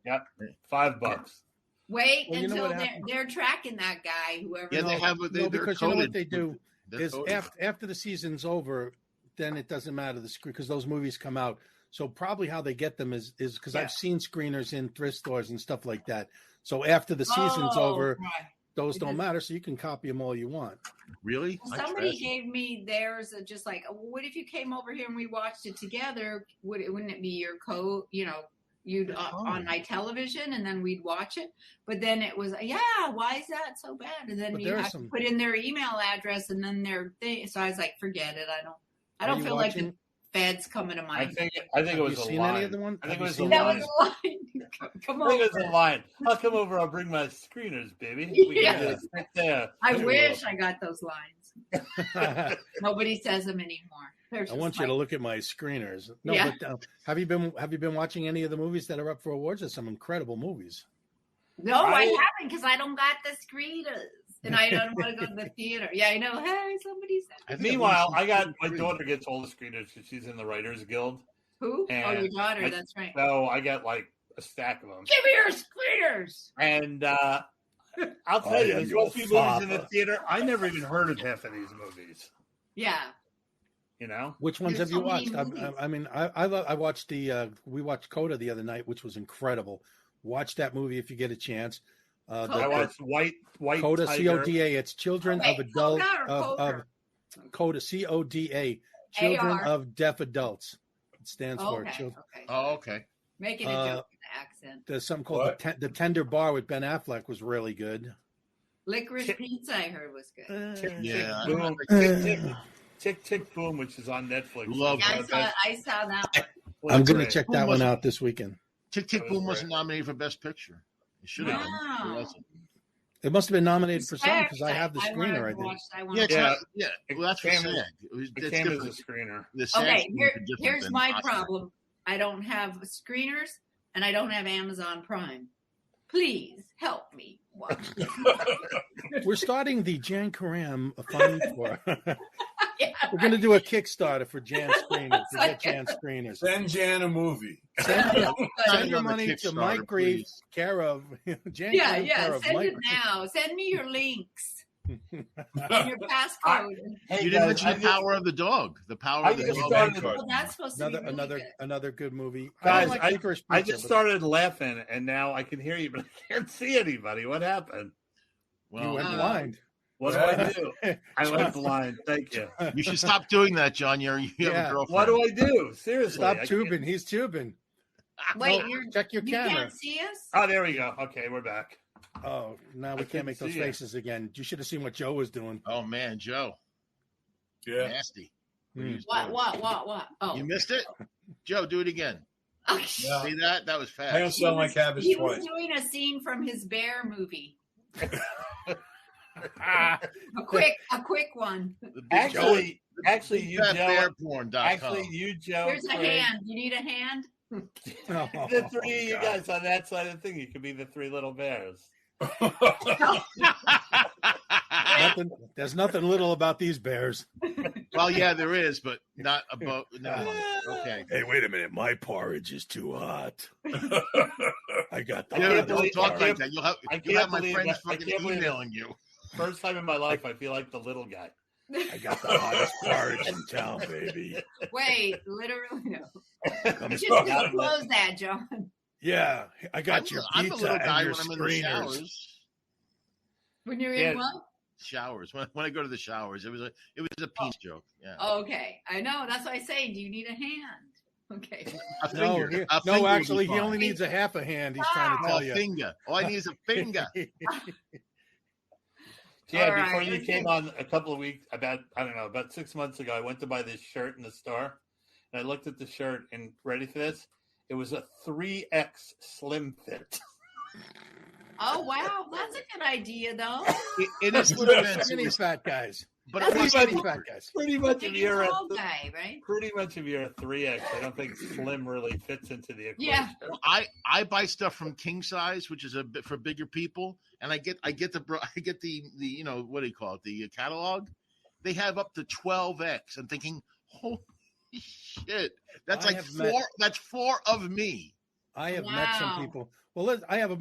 Yep, $5. Wait until they're tracking that guy. Whoever. Yeah, they have. Because you know what they do is after the season's over, then it doesn't matter the screen because those movies come out. So probably how they get them is because I've seen screeners in thrift stores and stuff like that. So after the season's over, those don't matter. So you can copy them all you want. Really? Somebody gave me theirs. Just like, what if you came over here and we watched it together? Wouldn't it be your code? You'd on my television and then we'd watch it. But then it was, why is that so bad? And then you have to put in their email address and then their thing. So I was like, forget it. I don't feel like the feds coming to my. I think it was a line. Any other one? I think it was a line. That was a line. Come on. I think it was a line. I'll come over. I'll bring my screeners, baby. We can just sit there. I wish I got those lines. Nobody says them anymore. I want you to look at my screeners. No, but have you been watching any of the movies that are up for awards? There's some incredible movies. No, I haven't because I don't got the screeners. And I don't want to go to the theater. Yeah, I know. Hey, somebody said. Meanwhile, my daughter gets all the screeners because she's in the Writers Guild. Who? Your daughter. That's right. So I got like a stack of them. Give me your screeners. And I'll tell you, there's supposed to be movies in the theater. I never even heard of half of these movies. Yeah. Which ones have you watched? I watched we watched Coda the other night, which was incredible. Watch that movie if you get a chance. I watched White Coda, Tiger. CODA. It's children of adult of Coda, CODA, children of deaf adults. It stands for children. Oh, okay. Making a joke. accent. There's something called the Tender Bar with Ben Affleck was really good. Licorice Pizza, I heard was good. Tick Tick Boom, which is on Netflix. Love Yeah, I saw that one. I'm going to check that one out this weekend. Tick Tick Boom wasn't nominated for Best Picture. It should have been. It wasn't. It must have been nominated for something because I have the screener. I think. Well, that's for SAG. It came as a screener. Okay, here's my problem. I don't have screeners, and I don't have Amazon Prime. Please help me. We're starting the Jan Karam Fund for. We're going to do a Kickstarter for Jan Screeners. To get Jan Screeners. Send Jan a movie. Send your money to Mike Grief, care of Jan. Send it now. Send me your links. Your passcode. You didn't mention the Power of the Dog. The Power of the Dog. Well, that's supposed to be another good movie. Guys, I just started laughing, and now I can hear you, but I can't see anybody. What happened? Well, you went blind. What do I do? I went blind. Thank you. You should stop doing that, John. You have a girlfriend. What do I do? Seriously. Stop tubing. He's tubing. Wait, check your camera. You can't see us? Oh, there we go. Okay, we're back. Oh, now we can't make those faces again. You should have seen what Joe was doing. Oh, man, Joe. Yeah. Nasty. What? Oh. You missed it? Joe, do it again. Oh, see that? That was fast. I don't sell my cabbage He twice. was doing a scene from his bear movie. a quick one. Actually, you, Joe. Actually, you, Joe. Here's a hand. You need a hand? The three of you guys on that side of the thing. You could be the three little bears. There's nothing little about these bears. Well, yeah, there is, but not about. No, okay. Hey, wait a minute. My porridge is too hot. I got the. Don't talk like that. You'll have my friends fucking emailing you. First time in my life, I feel like the little guy. I got the hottest porridge in town, baby. Wait, literally no. You should disclose that, John. Yeah, I got your pizza I'm a little guy and your when I'm in the showers. When you're in what? Showers. When I go to the showers, it was a peace joke. Yeah. Oh, okay, I know. That's why I say, do you need a hand? Okay. A finger. No, actually, he only needs a half a hand. He's trying to tell you. A finger. All I need is a finger. Yeah, before you came on a couple of weeks, about 6 months ago, I went to buy this shirt in the store, and I looked at the shirt, and ready for this? It was a 3X slim fit. Oh, wow. That's a good idea, though. It is for skinny fat guys. But pretty much if you're a guy, right? Pretty much if you're a 3X, I don't think slim really fits into the equation. Yeah. I buy stuff from King Size, which is a bit for bigger people, and I get the you know, what do you call it, the catalog. They have up to 12X. I'm thinking, holy shit, that's that's 4 of me. I have met some people. Well, I have a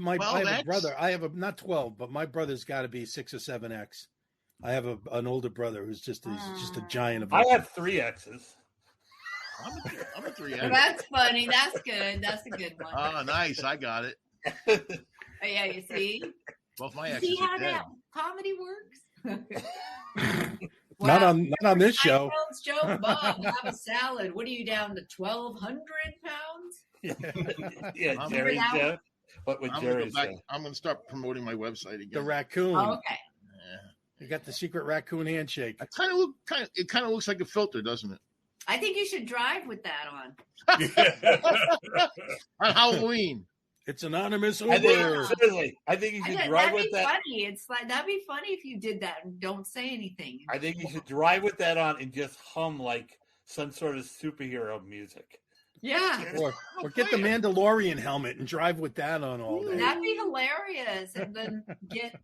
brother. I have not 12, but my brother's got to be 6 or 7X. I have an older brother who's just a giant of. I have 3 X's. I'm a 3X. That's funny. That's good. That's a good one. Oh, nice. I got it. Oh, yeah, you see? Both my X's see how are dead. that comedy works? Not on this show. Joe, Bob, have a salad. What are you down to 1,200 pounds? Yeah, Jerry Joe. What would Jerry say? I'm going to start promoting my website again. The raccoon. Oh, okay. You got the secret raccoon handshake. It kind of looks like a filter, doesn't it? I think you should drive with that on. On Halloween. It's anonymous Uber. I think you should drive with that. Funny. It's like that'd be funny if you did that and don't say anything. I think you should drive with that on and just hum like some sort of superhero music. Yeah. Or get the Mandalorian helmet and drive with that on all day. That'd be hilarious. And then get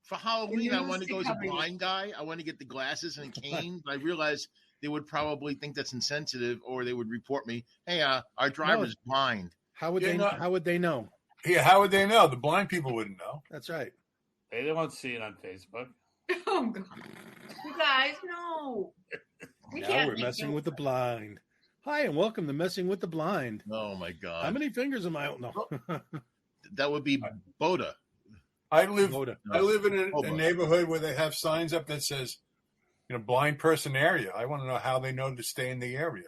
for Halloween, I want to go as a blind guy. I want to get the glasses and a cane, but I realized they would probably think that's insensitive, or they would report me. Hey, our driver's blind. How would they know? Yeah, how would they know? The blind people wouldn't know. That's right. They won't see it on Facebook. Oh God, you guys, no. Now we're messing with the blind. Hi, and welcome to Messing with the Blind. Oh my God! How many fingers am I? No, that would be Boda. I live in a neighborhood where they have signs up that says, blind person area. I want to know how they know to stay in the area.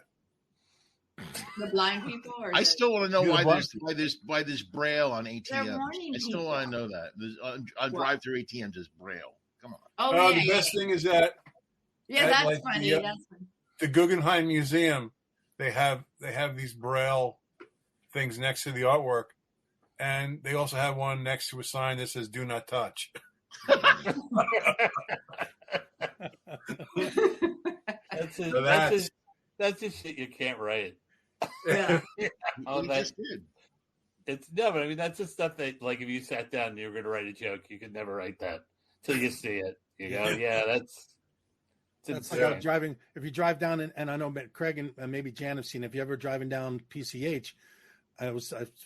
The blind people? Or I still want to know You're why the there's Braille on They're ATMs. warning I still people. want to know that. There's, on drive-through ATMs, there's Braille. Come on. Oh, The best thing is that yeah, at, that's like, funny. the, That's funny. the Guggenheim Museum, they have these Braille things next to the artwork, and they also have one next to a sign that says "Do not touch." That's just shit you can't write. Yeah. Oh, You that's just did. but I mean that's just stuff that, like, if you sat down and you were going to write a joke, you could never write that till you see it. You go, yeah, that's like I'm driving. If you drive down, and I know Craig and maybe Jan have seen. If you're ever driving down PCH, I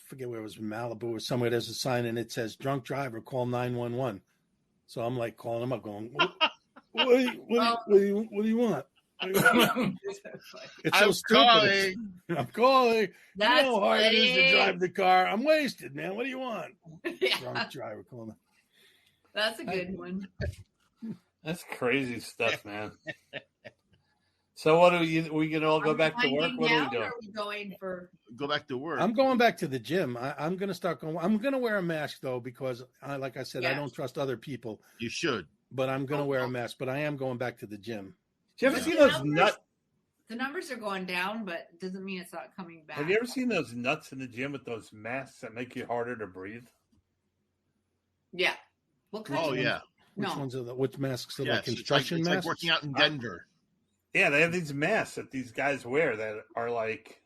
forget where it was, Malibu or somewhere. There's a sign and it says "Drunk driver, call 911." So I'm like calling them up, going, "What do you want?" It's so stupid. I'm calling. That's you know how hard it is to funny. drive the car. I'm wasted, man. What do you want? Yeah. Drunk driver calling. That's a good one. That's crazy stuff, man. So what we can all go back to work? What are we doing? Are we going for? Go back to work. I'm going back to the gym. I'm going to start going. I'm going to wear a mask though, because like I said, I don't trust other people. You should. But I'm going to wear a mask. But I am going back to the gym. Did you ever see those nuts? The numbers are going down, but it doesn't mean it's not coming back. Have you ever seen those nuts in the gym with those masks that make you harder to breathe? Yeah. What kind of yeah. Which masks are Yes, construction it's masks? like working out in Denver. Yeah, they have these masks that these guys wear that are like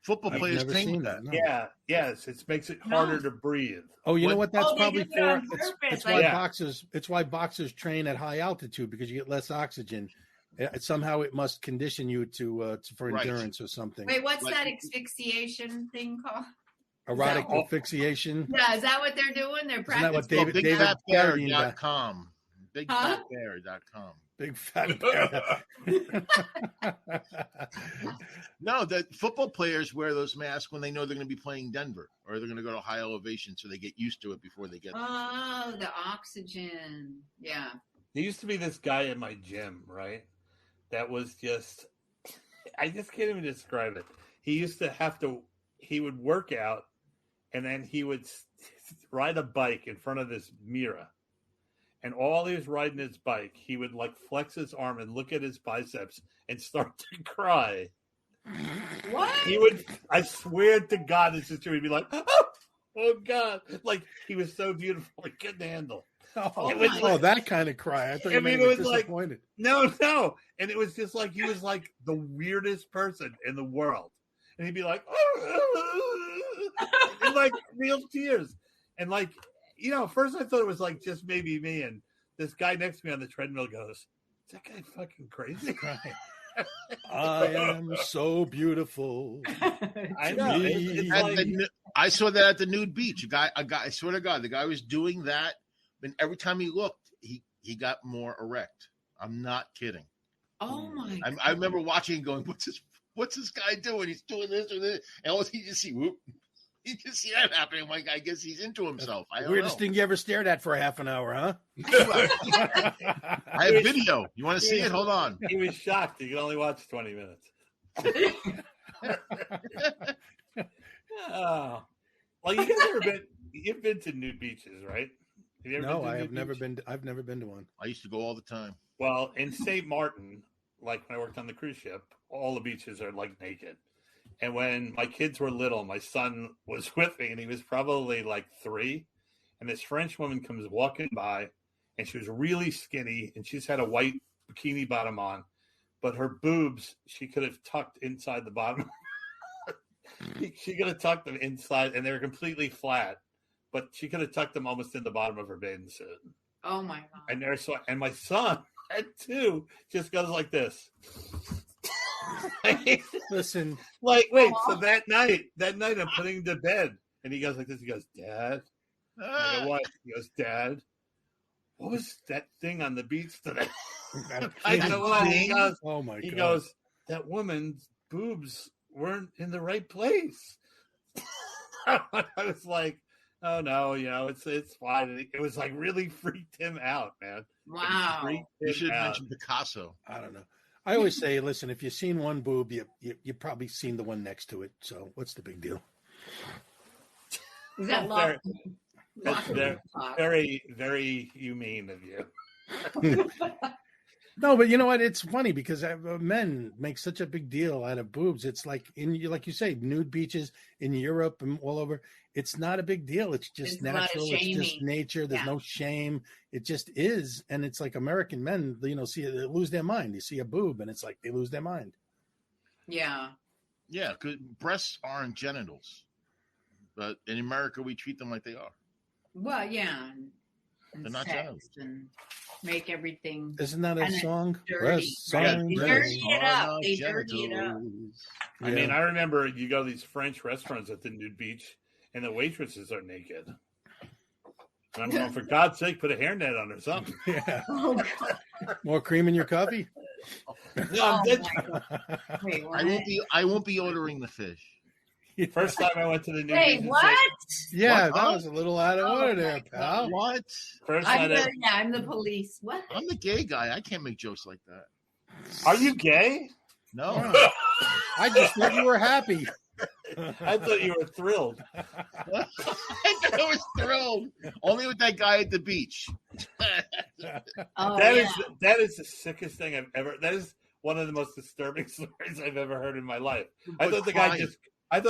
football players never think seen that. No. Yeah, yes, it makes it harder to breathe. Oh, you know what? That's they probably do it on for. purpose, It's like- why Yeah. boxers. It's why boxers train at high altitude, because you get less oxygen. Somehow it must condition you for Right. endurance or something. Wait, what's Like- that asphyxiation thing called? Erotic that- asphyxiation. Yeah, is that what they're doing? They're Isn't that practicing. what David Carradine does? BigFatBear.com. BigFatBear.com. Big fat bear. No, the football players wear those masks when they know they're going to be playing Denver or they're going to go to high elevation, so they get used to it before they get there. Oh, the oxygen. Yeah. There used to be this guy in my gym, right? That was just, I just can't even describe it. He used to he would work out and then he would ride a bike in front of this mirror. And while he was riding his bike, he would like flex his arm and look at his biceps and start to cry. What? He would, I swear to God, this is true. He'd be like, oh God. Like he was so beautiful, he couldn't handle. Oh, was like- that kind of cry. I thought you I mean, meant it was was like- disappointed. No. And it was just like, he was like the weirdest person in the world. And he'd be like, and like real tears. And like, you know, first I thought it was like just maybe me. And this guy next to me on the treadmill goes, is that guy fucking crazy? I am so beautiful. I know. It's like, I saw that at the nude beach. A guy, I swear to God, the guy was doing that, and every time he looked, he got more erect. I'm not kidding. Oh my God. I remember watching and going, what's this guy doing? He's doing this or this, and all he just see, whoop. You can see that happening. Like, I guess he's into himself. I don't Weirdest know. thing you ever stared at for a half an hour, huh? I have video. You want to see it? Hold on. he was shocked. He could only watch 20 minutes. Oh. Well, you guys you've been to nude beaches, right? Have you ever No, been to I nude have never beach? been. I've never been to one. I used to go all the time. Well, in St. Martin, like when I worked on the cruise ship, all the beaches are like naked. And when my kids were little, my son was with me, and he was probably like 3. And this French woman comes walking by, and she was really skinny, and she's had a white bikini bottom on, but her boobs, she could have tucked inside the bottom. She could have tucked them inside, and they were completely flat, but she could have tucked them almost in the bottom of her bathing suit. Oh my God. And my son at 2 just goes like this. Listen, Like, wait, so that night I'm putting him to bed, and he goes like this. He goes, Dad. I go, what? He goes, Dad, what was that thing on the beach today? I go, what? He goes, oh my he God. goes, that woman's boobs weren't in the right place. I was like, oh no, you know, it's fine. It was like really freaked him out, man. Wow. Freaked You him should have out. mentioned Picasso. I don't know. I always say, listen, if you've seen one boob, you've probably seen the one next to it. So what's the big deal? Is that That's very, very humane of you. No, but you know what? It's funny because men make such a big deal out of boobs. It's like like you say, nude beaches in Europe and all over. It's not a big deal. It's just natural. It's just nature. There's no shame. It just is. And it's like American men, they lose their mind. They see a boob and it's like they lose their mind. Yeah. Yeah, because breasts aren't genitals. But in America, we treat them like they are. Well, yeah. They're not genitals. And make everything. Isn't that a song? Dirty. They dirty it up. They dirty it up. I mean, I remember you go to these French restaurants at the nude beach, and the waitresses are naked. And I'm going, for God's sake, put a hairnet on or something. Yeah. Oh, God. More cream in your coffee? No, Wait, I won't be ordering the fish. First time I went to the nude Wait, beach. what? Yeah, What? that was a little out of order there, pal. What? First I'm night I'm the police. What? I'm the gay guy. I can't make jokes like that. Are you gay? No. I just thought you were happy. I thought you were thrilled. I thought I was thrilled. Only with that guy at the beach. Oh, That is the sickest thing I've ever. That is one of the most disturbing stories I've ever heard in my life. I thought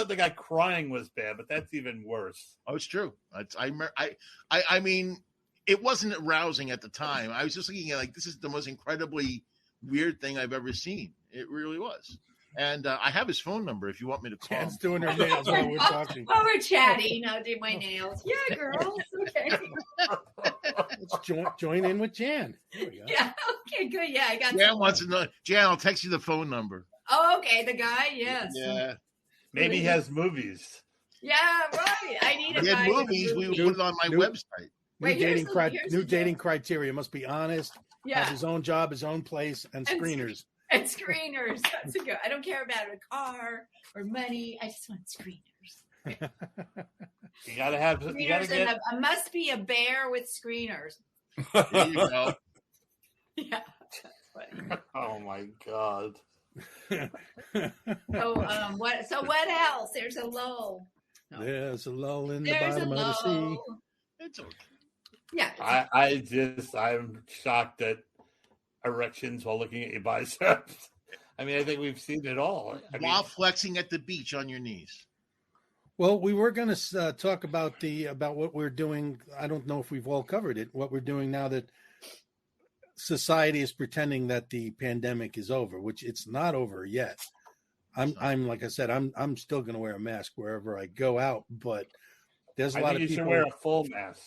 the guy crying was bad, but that's even worse. Oh, it's true. I mean, it wasn't arousing at the time. I was just looking at this is the most incredibly weird thing I've ever seen. It really was. And I have his phone number if you want me to call him. Jan's doing her nails while we're talking. Oh, we're chatting. I'll do my nails. Yeah, girls. Okay. Let's join in with Jan. There we go. Yeah. Okay. Good. Yeah, I got. Jan wants to know. Jan, I'll text you the phone number. Oh, okay. The guy. Yes. Yeah. Maybe he has movies. Yeah. Right. I need a He guy. had movies. We would put it on my website. Wait, New dating criteria must be honest. Yeah. Have his own job, his own place, and screeners. And screeners. That's a good. I don't care about a car or money. I just want screeners. You gotta have. You gotta get. I must be a bear with screeners. There you go. Yeah. That's funny. Oh my God. So what else? There's a lull. No. There's a lull in the There's bottom of the sea. It's okay. Yeah. I'm shocked at erections while looking at your biceps. I mean, I think we've seen it all. While flexing at the beach on your knees. Well, we were going to talk about what we're doing. I don't know if we've all covered it. What we're doing now that society is pretending that the pandemic is over, which it's not over yet. I'm like I said, I'm still going to wear a mask wherever I go out, but there's a lot of people. You should wear a full mask.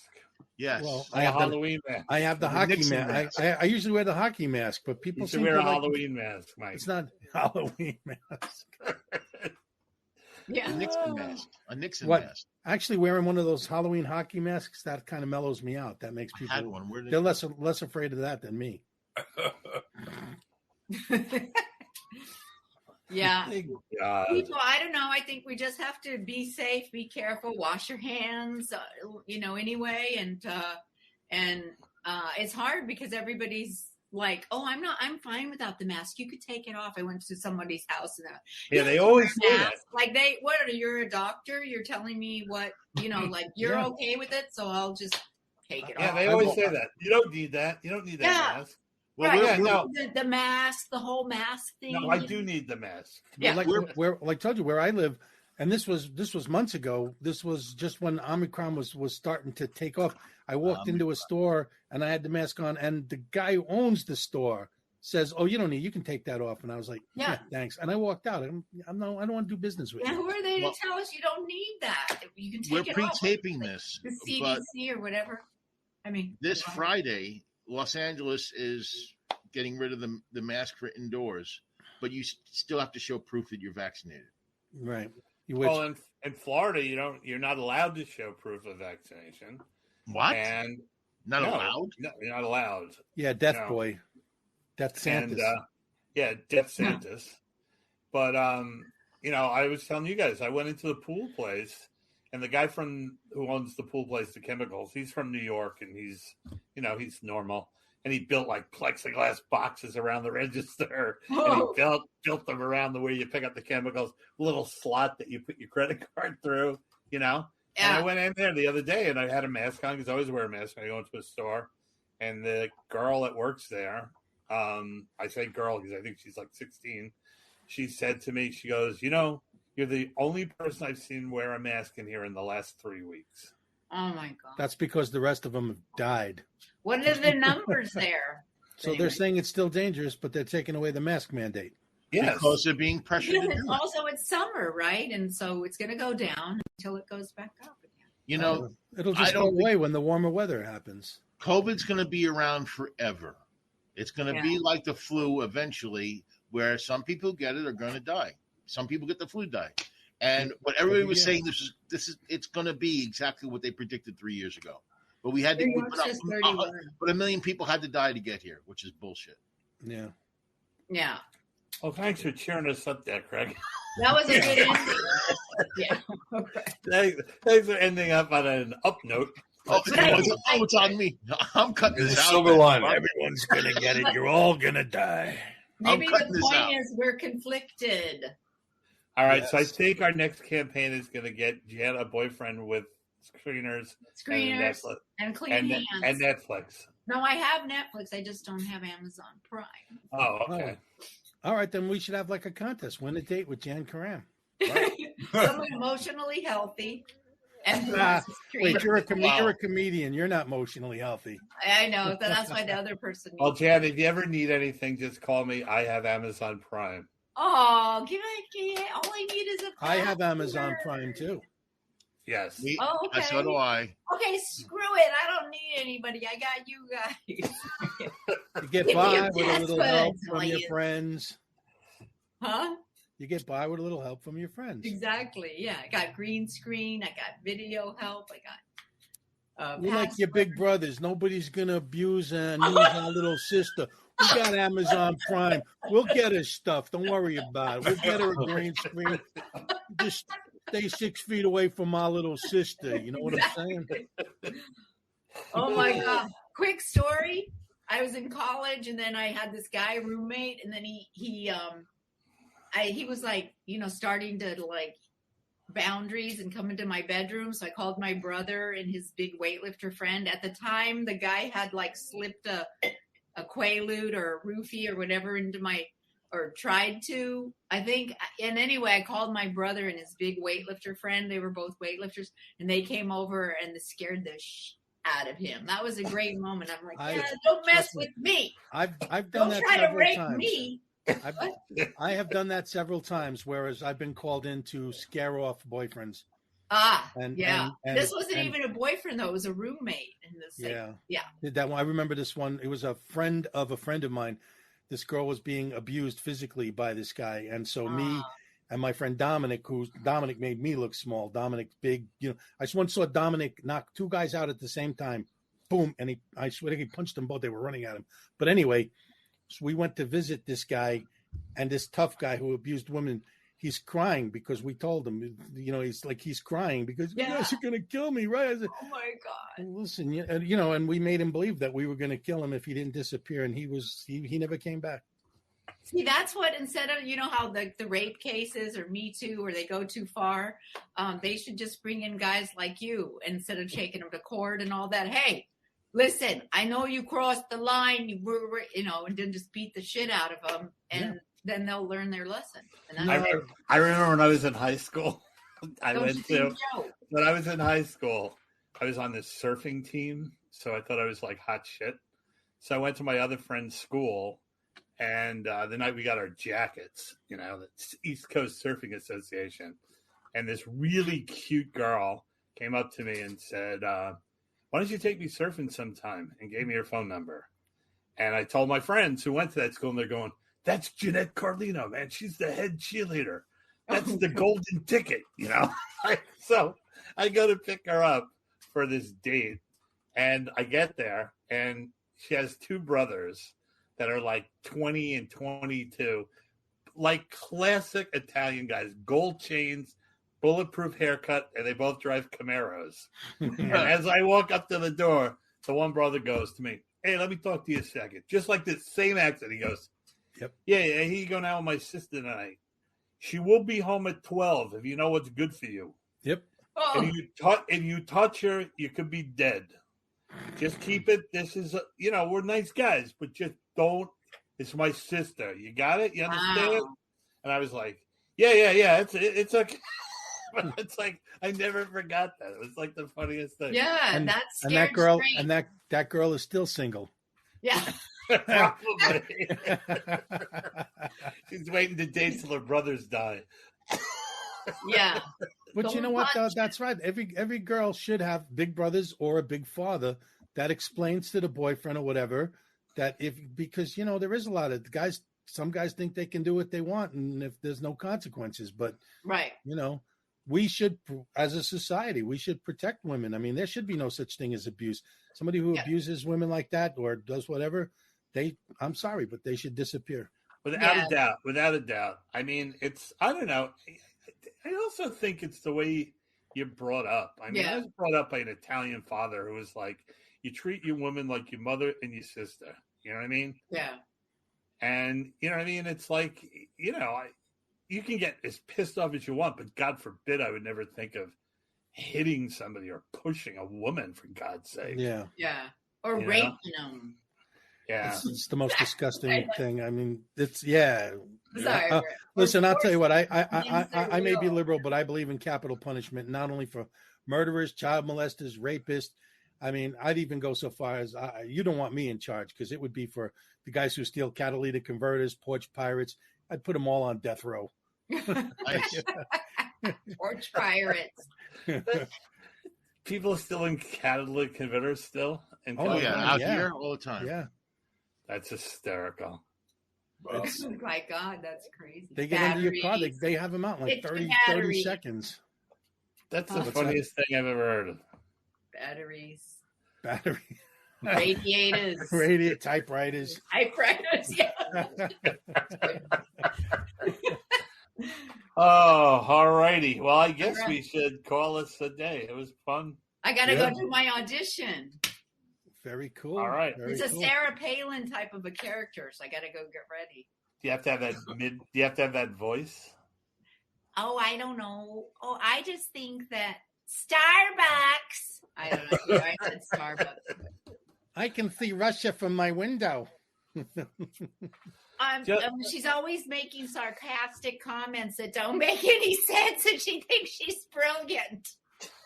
Yes. Well, I have a Halloween mask. I have the hockey mask. I usually wear the hockey mask, but people you should wear a Halloween mask, Mike. It's not Halloween mask. Yeah. A Nixon mask. Actually, wearing one of those Halloween hockey masks, that kind of mellows me out. That makes people. They're less afraid of that than me. Yeah. God. People, I don't know. I think we just have to be safe, be careful, wash your hands, anyway. And it's hard because everybody's like, oh, I'm fine without the mask. You could take it off. I went to somebody's house and they always say that. Like you're a doctor. You're telling me what, like you're okay with it. So I'll just take it off. Yeah, they always say that. You don't need that. You don't need that mask. Well, right. The mask, the whole mask thing. No, I do need the mask. Yeah, like I told you where I live, and this was months ago. This was just when Omicron was starting to take off. I walked into a store and I had the mask on, and the guy who owns the store says, "Oh, you can take that off." And I was like, "Yeah, thanks." And I walked out. I don't want to do business with you. Who are they to tell us you don't need that? You can take it off. We're pre-taping this. The CDC or whatever. I mean, this Friday. Los Angeles is getting rid of the mask for indoors, but you still have to show proof that you're vaccinated. Right. Well, in Florida, you're not allowed to show proof of vaccination. What? And allowed? No, you're not allowed. Yeah, Death Boy. Death Santis. And, Death Santis. But I was telling you guys, I went into the pool place. And the guy who owns the pool place, the Chemicals, he's from New York, and he's normal. and he built like plexiglass boxes around the register, and Whoa. he built them around the way you pick up the chemicals, little slot that you put your credit card through, you know. And I went in there the other day, and I had a mask on because I always wear a mask when I go into a store. And the girl that works there, I say girl because I think she's like 16. She said to me, she goes, you know, you're the only person I've seen wear a mask in here in the last 3 weeks. Oh my God. That's because the rest of them have died. What are the numbers there? So they're saying it's still dangerous, but they're taking away the mask mandate. Yes. Because they're being pressured to do Because it. also it's summer, right? And so it's going to go down until it goes back up again. You know, It'll just go away when the warmer weather happens. COVID's going to be around forever. It's going to be like the flu eventually, where some people get it are going to die. Some people get the flu die. And what everybody was saying, it's going to be exactly what they predicted 3 years ago. But we had to, but 1 million people had to die to get here, which is bullshit. Yeah. Yeah. Well, thanks for cheering us up there, Craig. That was a good ending. Yeah. Thanks for ending up on an up note. It's on me. I'm cutting There's this a out. silver lining. Everyone's going to get it. You're all going to die. Maybe cutting the this out. point is we're conflicted. All right, so I think our next campaign is going to get Jan a boyfriend with screeners And clean hands. and Netflix. No, I have Netflix. I just don't have Amazon Prime. Oh, okay. All right, then we should have like a contest. Win a date with Jan Karam. Someone emotionally healthy. And Wait, you're a comedian. You're not emotionally healthy. I know. That's why the other person needs. Well, Jan, if you ever need anything, just call me. I have Amazon Prime. Oh, all I need is a I have Amazon Prime too. Yes. Okay. So do I. Okay, screw it. I don't need anybody. I got you guys. You get by with a little help from your friends. Huh? You get by with a little help from your friends. Exactly. Yeah. I got green screen. I got video help. I got We're like your big brothers. Nobody's going to abuse and use our little sister. We got Amazon Prime. We'll get her stuff. Don't worry about it. We'll get her a green screen. Just stay 6 feet away from our little sister. You know what I'm saying? Oh, my God. Quick story. I was in college, and then I had this guy roommate, and then he was like, starting to like boundaries and come into my bedroom. So I called my brother and his big weightlifter friend. At the time, the guy had like slipped a Quaalude or a roofie or whatever or tried to, I think. And anyway, I called my brother and his big weightlifter friend. They were both weightlifters, and they came over and they scared the out of him. That was a great moment. I'm like, don't mess with me. I've done don't that try to several rape times. me. I have done that several times, whereas I've been called in to scare off boyfriends. And this wasn't even a boyfriend, though. It was a roommate. Did that one? I remember this one. It was a friend of mine. This girl was being abused physically by this guy. And so me and my friend Dominic, Dominic made me look small. Dominic's big. I just once saw Dominic knock 2 guys out at the same time. Boom. And I swear he punched them both. They were running at him. But anyway, so we went to visit this guy, and this tough guy who abused women. He's crying because we told him, he's crying because you guys are going to kill me, right? I said, oh my God. Listen, and we made him believe that we were going to kill him if he didn't disappear. And he never came back. See, that's what, instead of, how the rape cases or Me Too, or they go too far, they should just bring in guys like you instead of taking them to court and all that. Hey, listen, I know you crossed the line, and then just beat the shit out of them. And then they'll learn their lesson. And I remember when I was in high school, when I was in high school, I was on this surfing team. So I thought I was like hot shit. So I went to my other friend's school, and the night we got our jackets, the East Coast Surfing Association. And this really cute girl came up to me and said, why don't you take me surfing sometime? And gave me her phone number. And I told my friends who went to that school, and they're going, that's Jeanette Carlino, man. She's the head cheerleader. That's the golden ticket, So I go to pick her up for this date, and I get there, and she has 2 brothers that are like 20 and 22, like classic Italian guys, gold chains, bulletproof haircut, and they both drive Camaros. And as I walk up to the door, the one brother goes to me, hey, let me talk to you a second. Just like this same accent. He goes, Yep. Yeah, here you go now with my sister tonight. She will be home at 12 if you know what's good for you. Yep. Oh, If you touch her, you could be dead. Just keep it. This is, we're nice guys, but just don't. It's my sister. You got it? You understand? wow. And I was like, yeah. It's okay. It's like I never forgot that. It was like the funniest thing. Yeah, And, that's and that girl and that girl is still single. Yeah. Probably. She's waiting to date till her brothers die. Yeah. But you know Don't what? Though? touch. That's right. Every girl should have big brothers or a big father that explains to the boyfriend or whatever that because there is a lot of guys. Some guys think they can do what they want, and if there's no consequences. But Right. we should, as a society, we should protect women. I mean, there should be no such thing as abuse. Somebody who abuses women like that or does whatever, I'm sorry, but they should disappear. Without a doubt. I mean, I don't know. I also think it's the way you're brought up. I mean, I was brought up by an Italian father who was like, you treat your women like your mother and your sister. You know what I mean? Yeah. And, you know what I mean? It's like, you can get as pissed off as you want, but God forbid I would never think of hitting somebody or pushing a woman, for God's sake. Yeah. Yeah. Or raping them. Yeah. It's the most disgusting thing. I mean, Sorry. Listen, I'll tell you what. Means I they're may be real. liberal, but I believe in capital punishment, not only for murderers, child molesters, rapists. I mean, I'd even go so far as you don't want me in charge because it would be for the guys who steal catalytic converters, porch pirates. I'd put them all on death row. Porch pirates. People are still in catalytic converters still? Oh, yeah. Out here all the time. Yeah. That's hysterical. Oh my God, that's crazy. They get into your car. They have them out in like 30 seconds. That's the funniest thing I've ever heard of. Batteries. Radiators. Typewriters. Yeah. Oh, all righty. Well, I guess we should call this a day. It was fun. I got to go do my audition. Very cool. All right. It's a Sarah Palin type of a character, so I got to go get ready. Do you have to have that Do you have to have that voice? Oh, I don't know. Oh, I just think that Starbucks. I don't know. I said Starbucks. I can see Russia from my window. She's always making sarcastic comments that don't make any sense, and she thinks she's brilliant.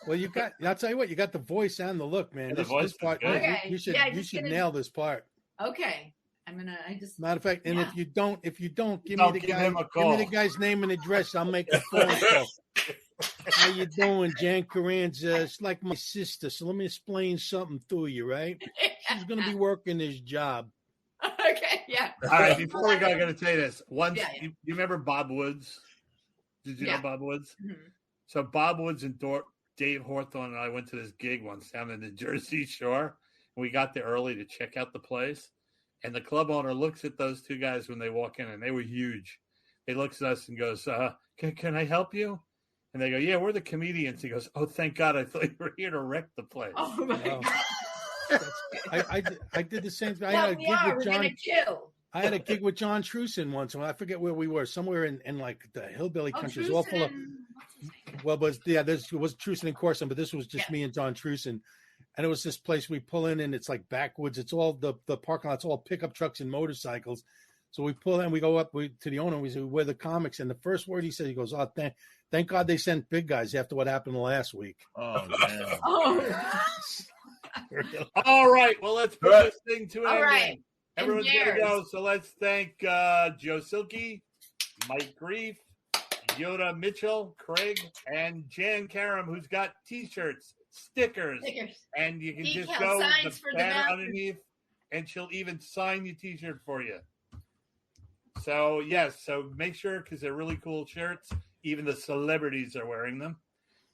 Well, I'll tell you what, you got the voice and the look, man. Yeah, this part, okay. you should nail this part. Okay. Matter of fact, and if you don't, give me the guy's name and address. I'll make a phone call. How you doing, Jan Carranza? It's like my sister. So let me explain something to you, right? She's going to be working this job. Okay, yeah. All right, before we go, I got to tell you this. You remember Bob Woods? Did you know Bob Woods? Mm-hmm. So Bob Woods and Dave Hawthorne and I went to this gig once down in the Jersey Shore. And we got there early to check out the place. And the club owner looks at those two guys when they walk in, and they were huge. He looks at us and goes, can I help you? And they go, yeah, we're the comedians. He goes, oh, thank God. I thought you were here to wreck the place. Oh, my God. I did the same thing. I had a gig with John Trusin once. I forget where we were. Somewhere in like the hillbilly country. It was all full of. Well, this was Trusin and Corson, but this was just me and John Trusin. And it was this place we pull in, and it's like backwoods. It's all the parking lot's all pickup trucks and motorcycles. So we pull in, we go up to the owner, and we say, we're the comics. And the first word he said, he goes, oh, thank God they sent big guys after what happened last week. Oh, man. All right. Well, let's put this thing to an end. All right. Everyone's going to go. So let's thank Joe Silkie, Mike Grief, Yoda Mitchell, Craig, and Jan Karam, who's got T-shirts, stickers, and you can just go the banner underneath, and she'll even sign your T-shirt for you. So, yes, so make sure, because they're really cool shirts. Even the celebrities are wearing them.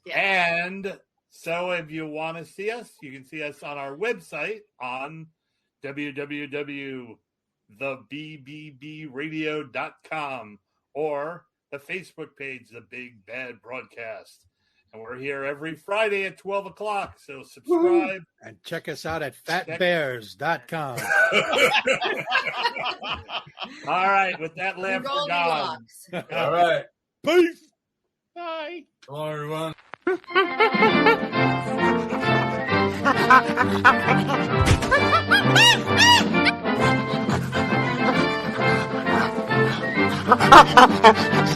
Yeah. And so if you want to see us, you can see us on our website on www.thebbbradio.com or the Facebook page, The Big Bad Broadcast. We're here every Friday at 12 o'clock, so subscribe. And check us out at fatbears.com. All right, with that laughter gone. All right. Peace. Bye. Hello, everyone. Ha ha ha ha!